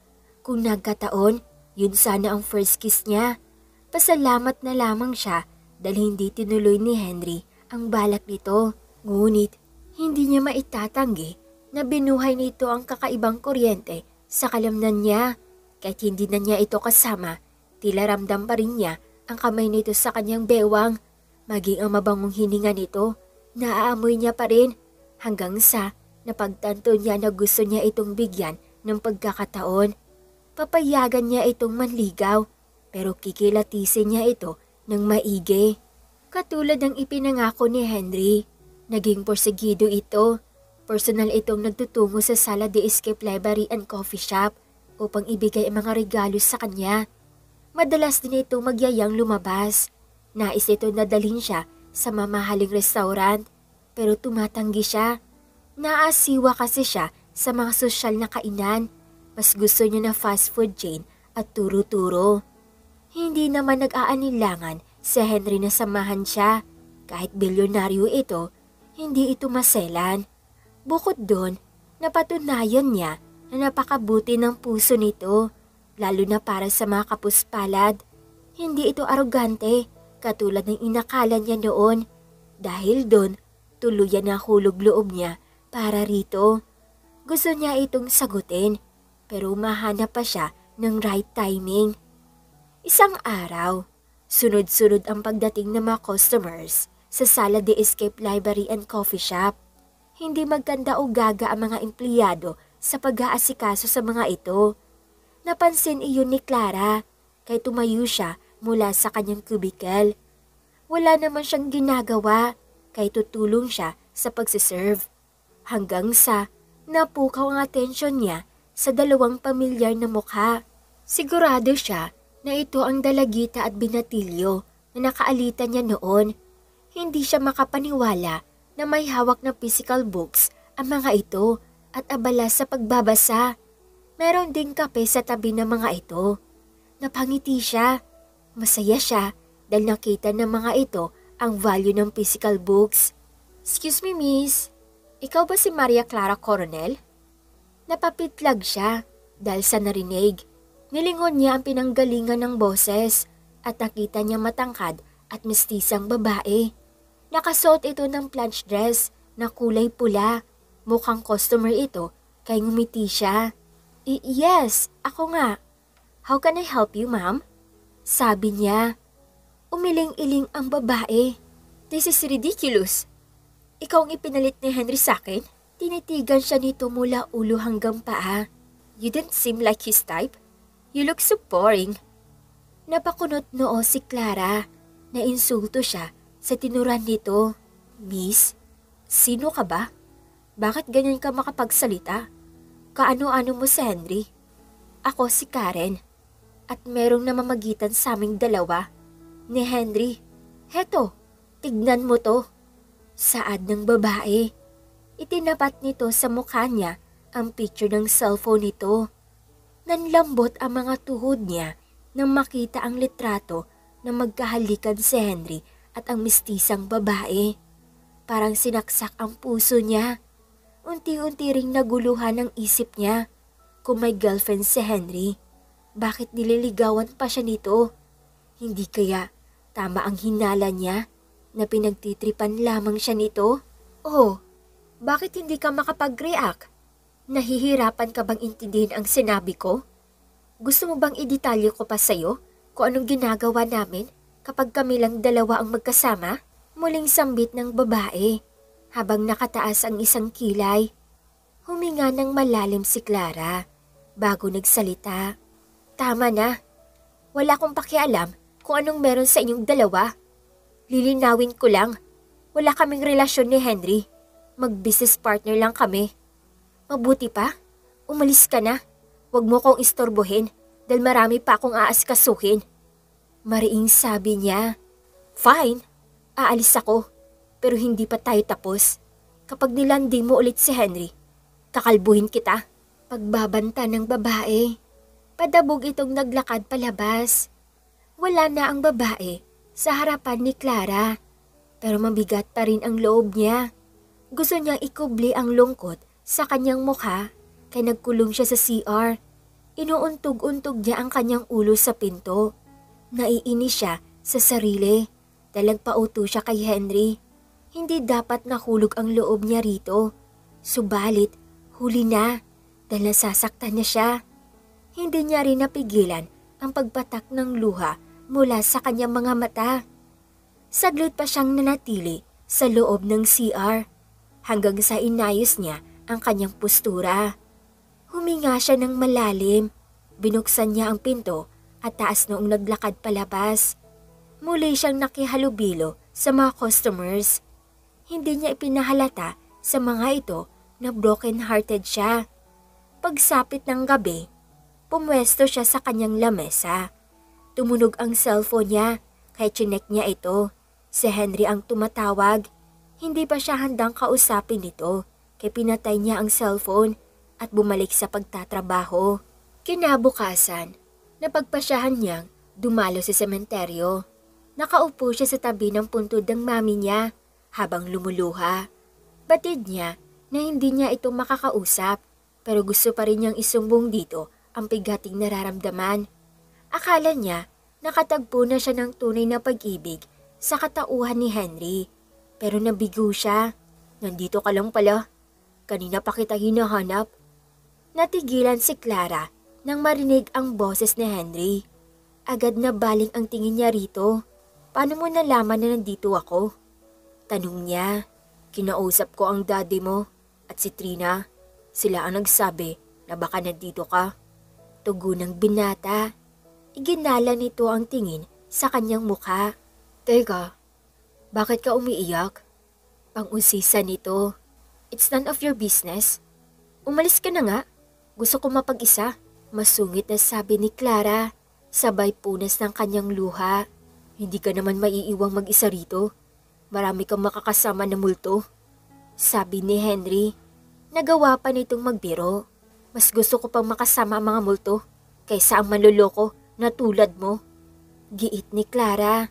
Kung nagkataon, yun sana ang first kiss niya. Pasalamat na lamang siya dahil hindi tinuloy ni Henry ang balak nito. Ngunit, hindi niya maitatanggi na binuhay nito ang kakaibang kuryente sa kalamnan niya. Kahit hindi na niya ito kasama, tila ramdam pa rin niya ang kamay nito sa kanyang bewang. Maging ang mabangong hininga nito, naaamoy niya pa rin hanggang sa napagtanto niya na gusto niya itong bigyan ng pagkakataon. Papayagan niya itong manligaw pero kikilatisin niya ito ng maigi. Katulad ng ipinangako ni Henry, naging porsigido ito. Personal itong nagtutungo sa Sala de Escape Library and Coffee Shop upang ibigay ang mga regalo sa kanya. Madalas din itong magyayang lumabas. Nais ito na dalhin siya sa mamahaling restaurant pero tumatanggi siya. Naasiwa kasi siya sa mga sosyal na kainan. Mas gusto niya na fast food chain at turo-turo. Hindi naman nag-aanilangan si Henry na samahan siya. Kahit bilyonaryo ito, hindi ito maselan. Bukod doon, napatunayan niya na napakabuti ng puso nito, lalo na para sa mga kapuspalad. Hindi ito arogante, katulad ng inakala niya noon. Dahil doon, tuluyan na hulog loob niya para rito. Gusto niya itong sagutin, pero mahanap pa siya ng right timing. Isang araw, sunod-sunod ang pagdating ng mga customers sa Sala de Escape Library and Coffee Shop. Hindi magkanda o gaga ang mga empleyado sa pag-aasikaso sa mga ito. Napansin iyon ni Clara kay tumayo siya mula sa kanyang cubicle. Wala naman siyang ginagawa kay tutulong siya sa pagsiserve. Hanggang sa napukaw ang atensyon niya sa dalawang pamilyar na mukha. Sigurado siya na ito ang dalagita at binatilyo na nakaalitan niya noon. Hindi siya makapaniwala na may hawak na physical books ang mga ito at abala sa pagbabasa. Meron ding kape sa tabi ng mga ito. Napangiti siya. Masaya siya dahil nakita ng mga ito ang value ng physical books. Excuse me, miss. Ikaw ba si Maria Clara Coronel? Napapitlag siya dahil sa narinig. Nilingon niya ang pinanggalingan ng boses at nakita niya matangkad at mestisang babae. Nakasuot ito ng plush dress na kulay pula. Mukhang customer ito kaya ngumiti siya. Yes, ako nga. How can I help you, ma'am? Sabi niya. Umiling-iling ang babae. This is ridiculous. Ikaw ang ipinalit ni Henry sa akin? Tinitigan siya nito mula ulo hanggang paa. You didn't seem like his type. You look so boring. Napakunot noo si Clara. Nainsulto siya sa tinuran nito. Miss, sino ka ba? Bakit ganyan ka makapagsalita? Kaano-ano mo si Henry? Ako si Karen. At merong namamagitan sa aming dalawa. Ni Henry. Heto, tignan mo to. Saad ng babae. Itinapat nito sa mukha niya ang picture ng cellphone nito. Nanlambot ang mga tuhod niya nang makita ang litrato na magkahalikan si Henry at ang mistisang babae. Parang sinaksak ang puso niya. Unti-unti ring naguluhan ang isip niya. Kung may girlfriend si Henry, bakit nililigawan pa siya nito? Hindi kaya tama ang hinala niya na pinagtitripan lamang siya nito? Oh, bakit hindi ka makapag-react? Nahihirapan ka bang intindihin ang sinabi ko? Gusto mo bang idetalye ko pa sa'yo kung anong ginagawa namin kapag kami lang dalawa ang magkasama? Muling sambit ng babae habang nakataas ang isang kilay. Huminga ng malalim si Clara bago nagsalita. Tama na. Wala akong pakialam kung anong meron sa inyong dalawa. Lilinawin ko lang, wala kaming relasyon ni Henry. Mag-business partner lang kami. Mabuti pa, umalis ka na. Huwag mo kong istorbohin dahil marami pa akong aaskasuhin. Mariing sabi niya. Fine, aalis ako. Pero hindi pa tayo tapos. Kapag nilanding mo ulit si Henry, kakalbuhin kita. Pagbabanta ng babae. Padabog itong naglakad palabas. Wala na ang babae sa harapan ni Clara. Pero mabigat pa rin ang loob niya. Gusto niyang ikubli ang lungkot sa kanyang mukha kaya nagkulong siya sa CR. Inuuntog-untog niya ang kanyang ulo sa pinto. Naiinis siya sa sarili. Dalagpauto siya kay Henry. Hindi dapat nahulog ang loob niya rito. Subalit, huli na dahil nasasaktan na siya. Hindi niya rin napigilan ang pagpatak ng luha mula sa kanyang mga mata. Saglit pa siyang nanatili sa loob ng CR hanggang sa inayos niya ang kanyang postura. Huminga siya ng malalim. Binuksan niya ang pinto at taas noong naglakad palabas. Muli siyang nakihalubilo sa mga customers. Hindi niya ipinahalata sa mga ito na broken-hearted siya. Pagsapit ng gabi, pumwesto siya sa kanyang lamesa. Tumunog ang cellphone niya kaya chinek niya ito. Si Henry ang tumatawag. Hindi pa siya handang kausapin ito kaya pinatay niya ang cellphone at bumalik sa pagtatrabaho. Kinabukasan, napagpasyahan niyang dumalo sa sementeryo. Nakaupo siya sa tabi ng puntod ng mami niya habang lumuluha. Batid niya na hindi niya ito makakausap pero gusto pa rin niyang isumbong dito ang bigating nararamdaman. Akala niya nakatagpo na siya ng tunay na pag-ibig sa katauhan ni Henry. Pero nabigo siya. Nandito ka lang pala. Kanina pa kita hinahanap. Natigilan si Clara nang marinig ang boses ni Henry. Agad na baling ang tingin niya rito. Paano mo nalaman na nandito ako? Tanong niya. Kinausap ko ang daddy mo at si Trina. Sila ang nagsabi na baka nandito ka. Tugon ng binata. Iginala nito ang tingin sa kanyang mukha. Teka, bakit ka umiiyak? Pang-usisa nito. It's none of your business. Umalis ka na nga. Gusto ko mapag-isa. Masungit na sabi ni Clara. Sabay punas ng kanyang luha. Hindi ka naman maiiwang mag-isa rito. Marami kang makakasama na multo. Sabi ni Henry. Nagawa pa nitong magbiro. Mas gusto ko pang makasama ang mga multo kaysa ang manloloko na tulad mo. Giit ni Clara.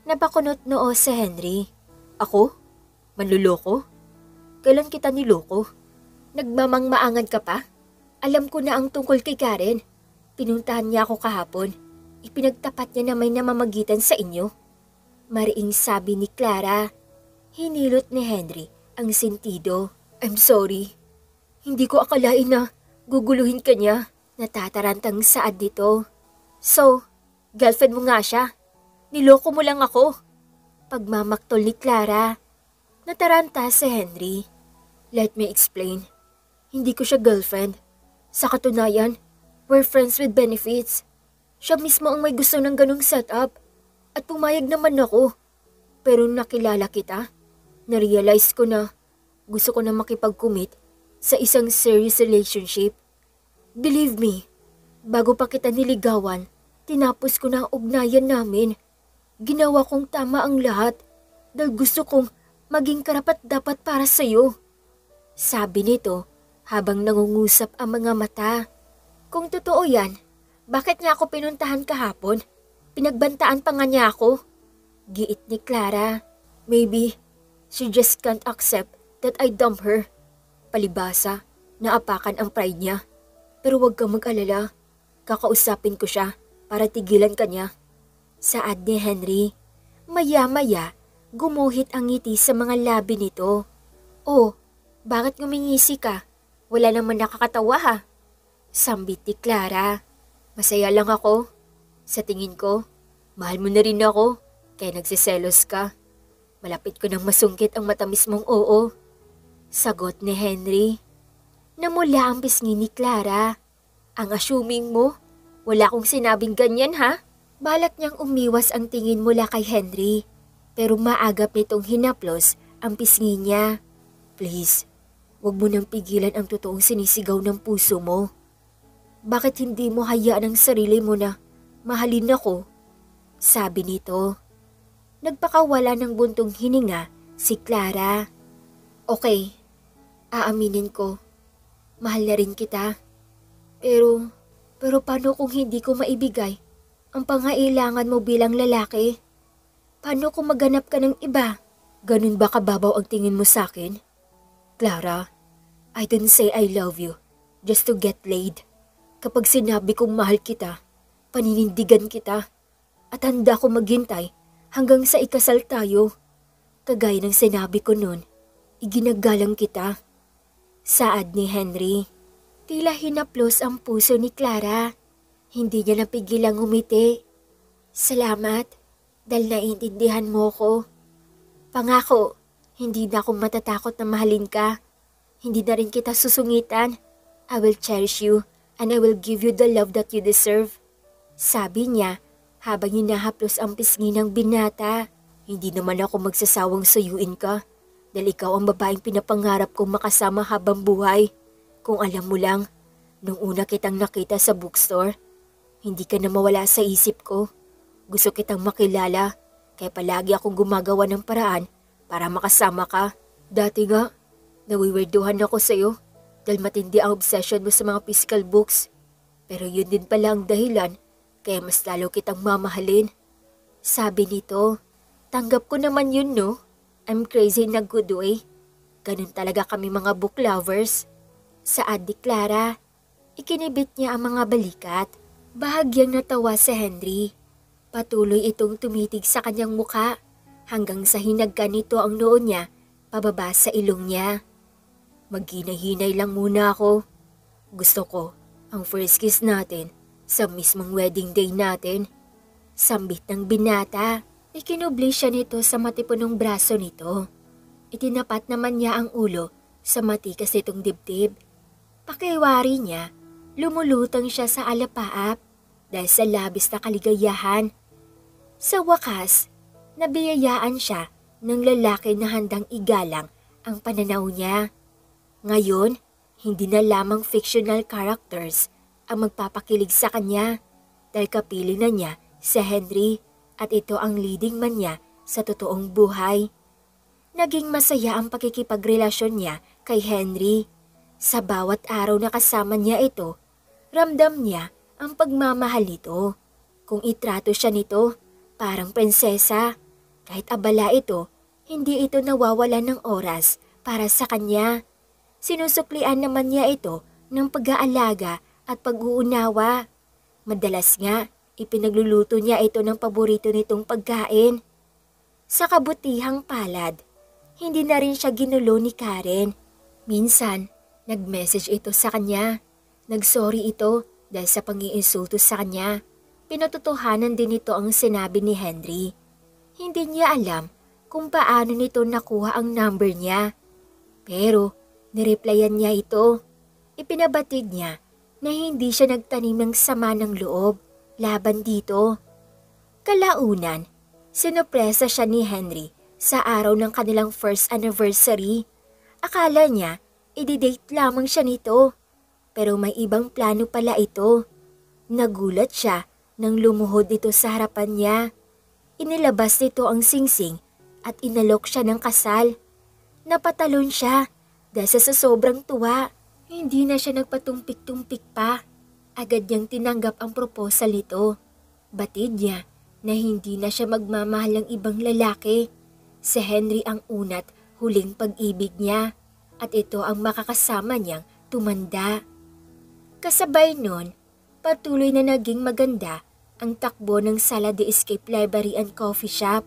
Napakunot noo si Henry. Ako? Manloloko? Kailan kita niloko? Nagmamangmaangan ka pa? Alam ko na ang tungkol kay Karen. Pinuntahan niya ako kahapon. Ipinagtapat niya na may namamagitan sa inyo. Mariing sabi ni Clara. Hinilot ni Henry ang sentido. I'm sorry. Hindi ko akalain na guguluhin ka niya. Natatarantang saad dito. So, girlfriend mo nga siya. Niloko mo lang ako. Pagmamaktol ni Clara. Nataranta si Henry. Let me explain. Hindi ko siya girlfriend. Sa katunayan, we're friends with benefits. Siya mismo ang may gusto ng ganong setup. At pumayag naman ako. Pero nakilala kita. Narealize ko na gusto ko na makipag-commit sa isang serious relationship. Believe me, bago pa kita niligawan, tinapos ko na ang ugnayan namin. Ginawa kong tama ang lahat dahil gusto kong maging karapat-dapat para sa'yo. Sabi nito habang nangungusap ang mga mata. Kung totoo yan, bakit niya ako pinuntahan kahapon? Pinagbantaan pa nga niya ako. Giit ni Clara. Maybe she just can't accept that I dump her. Palibasa, naapakan ang pride niya. Pero huwag kang mag-alala. Kakausapin ko siya para tigilan ka niya. Saad ni Henry. Maya-maya, gumuhit ang ngiti sa mga labi nito. Oh, bakit ngumingisi ka? Wala naman nakakatawa ha. Sambit ni Clara. Masaya lang ako. Sa tingin ko, mahal mo na rin ako, kaya nagsiselos ka. Malapit ko nang masungkit ang matamis mong oo. Sagot ni Henry. Namula ang pisngi ni Clara. Ang assuming mo, wala akong sinabing ganyan ha? Balak niyang umiwas ang tingin mula kay Henry, pero maagap nitong hinaplos ang pisngi niya. Please, wag mo nang pigilan ang totoong sinisigaw ng puso mo. Bakit hindi mo hayaan ang sarili mo na mahalin ako? Sabi nito. Nagpakawala ng buntong hininga si Clara. Okay, aaminin ko. Mahal na rin kita. Pero paano kung hindi ko maibigay ang pangailangan mo bilang lalaki? Paano kung maghanap ka ng iba? Ganun ba kababaw ang tingin mo sa akin? Clara, I didn't say I love you just to get laid. Kapag sinabi kong mahal kita, paninindigan kita at handa ko maghintay hanggang sa ikasal tayo. Kagaya ng sinabi ko noon, iginagalang kita. Saad ni Henry. Tila hinaplos ang puso ni Clara. Hindi niya napigilang umiti. Salamat dahil naiintindihan mo ko. Pangako, hindi na ako matatakot na mahalin ka. Hindi na rin kita susungitan. I will cherish you and I will give you the love that you deserve. Sabi niya habang hinahaplos ang pisngi ng binata. Hindi naman ako magsasawang suyuin ka dahil ikaw ang babaeng pinapangarap kong makasama habang buhay. Kung alam mo lang, nung una kitang nakita sa bookstore, hindi ka na mawala sa isip ko. Gusto kitang makilala, kaya palagi akong gumagawa ng paraan para makasama ka. Dati nga, nawiwirduhan ako sa'yo dahil matindi ang obsession mo sa mga physical books. Pero yun din pala ang dahilan, kaya mas lalo kitang mamahalin. Sabi nito, tanggap ko naman yun no, I'm crazy in a good way. Ganun talaga kami mga book lovers. Saad ni Clara, ikinibit niya ang mga balikat. Bahagyang natawa si Henry. Patuloy itong tumitig sa kanyang mukha hanggang sa hinagka nito ang noo niya pababa sa ilong niya. Maghinay-hinay lang muna ako. Gusto ko ang first kiss natin sa mismong wedding day natin. Sambit ng binata. Ikinubli siya nito sa matipunong braso nito. Itinapat naman niya ang ulo sa matikas nitong dibdib. Pakiwari niya, lumulutang siya sa alapaap dahil sa labis na kaligayahan. Sa wakas, nabiyayaan siya ng lalaki na handang igalang ang pananaw niya. Ngayon, hindi na lamang fictional characters ang magpapakilig sa kanya dahil kapili na niya si Henry at ito ang leading man niya sa totoong buhay. Naging masaya ang pakikipagrelasyon niya kay Henry. Sa bawat araw na kasama niya ito, ramdam niya ang pagmamahal nito. Kung itrato siya nito, parang prinsesa. Kahit abala ito, hindi ito nawawalan ng oras para sa kanya. Sinusuklian naman niya ito ng pag-aalaga at pag-uunawa. Madalas nga, ipinagluluto niya ito ng paborito nitong pagkain. Sa kabutihang palad, hindi na rin siya ginulo ni Karen. Minsan, nag-message ito sa kanya. Nagsorry ito dahil sa pang-iinsulto sa kanya. Pinatotohanan din ito ang sinabi ni Henry. Hindi niya alam kung paano nito nakuha ang number niya. Pero, nireplyan niya ito. Ipinabatid niya na hindi siya nagtanim ng sama ng loob laban dito. Kalaunan, sinupresa siya ni Henry sa araw ng kanilang first anniversary. Akala niya, i-date lamang siya nito. Pero may ibang plano pala ito. Nagulat siya nang lumuhod ito sa harapan niya. Inilabas nito ang singsing at inalok siya ng kasal. Napatalon siya dahil sa sobrang tuwa. Hindi na siya nagpatumpik-tumpik pa. Agad niyang tinanggap ang proposal nito. Batid niya na hindi na siya magmamahal ng ibang lalaki. Si Henry ang una't huling pag-ibig niya at ito ang makakasama niyang tumanda. Kasabay nun, patuloy na naging maganda ang takbo ng Sala de Escape Library and Coffee Shop.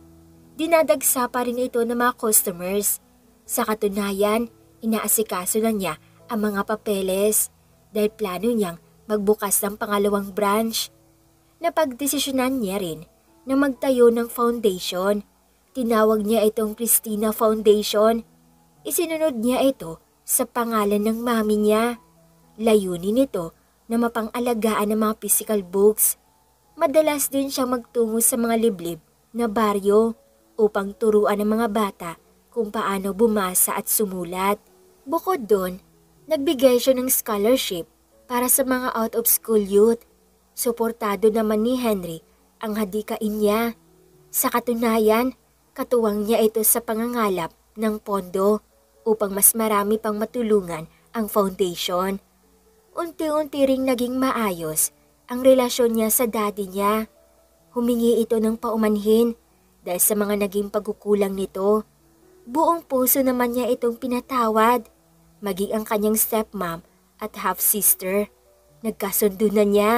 Dinadagsa pa rin ito ng mga customers. Sa katunayan, inaasikaso na niya ang mga papeles dahil plano niyang magbukas ng pangalawang branch. Napagdesisyonan niya rin na magtayo ng foundation. Tinawag niya itong Christina Foundation. Isinunod niya ito sa pangalan ng mami niya. Layunin nito na mapang-alagaan ng mga physical books. Madalas din siyang magtungo sa mga liblib na baryo upang turuan ng mga bata kung paano bumasa at sumulat. Bukod doon, nagbigay siya ng scholarship para sa mga out-of-school youth. Suportado naman ni Henry ang hadikain niya. Sa katunayan, katuwang niya ito sa pangangalap ng pondo upang mas marami pang matulungan ang foundation. Unti-unti ring naging maayos ang relasyon niya sa daddy niya. Humingi ito ng paumanhin dahil sa mga naging pagkukulang nito. Buong puso naman niya itong pinatawad, maging ang kanyang stepmom at half-sister. Nagkasundo na niya.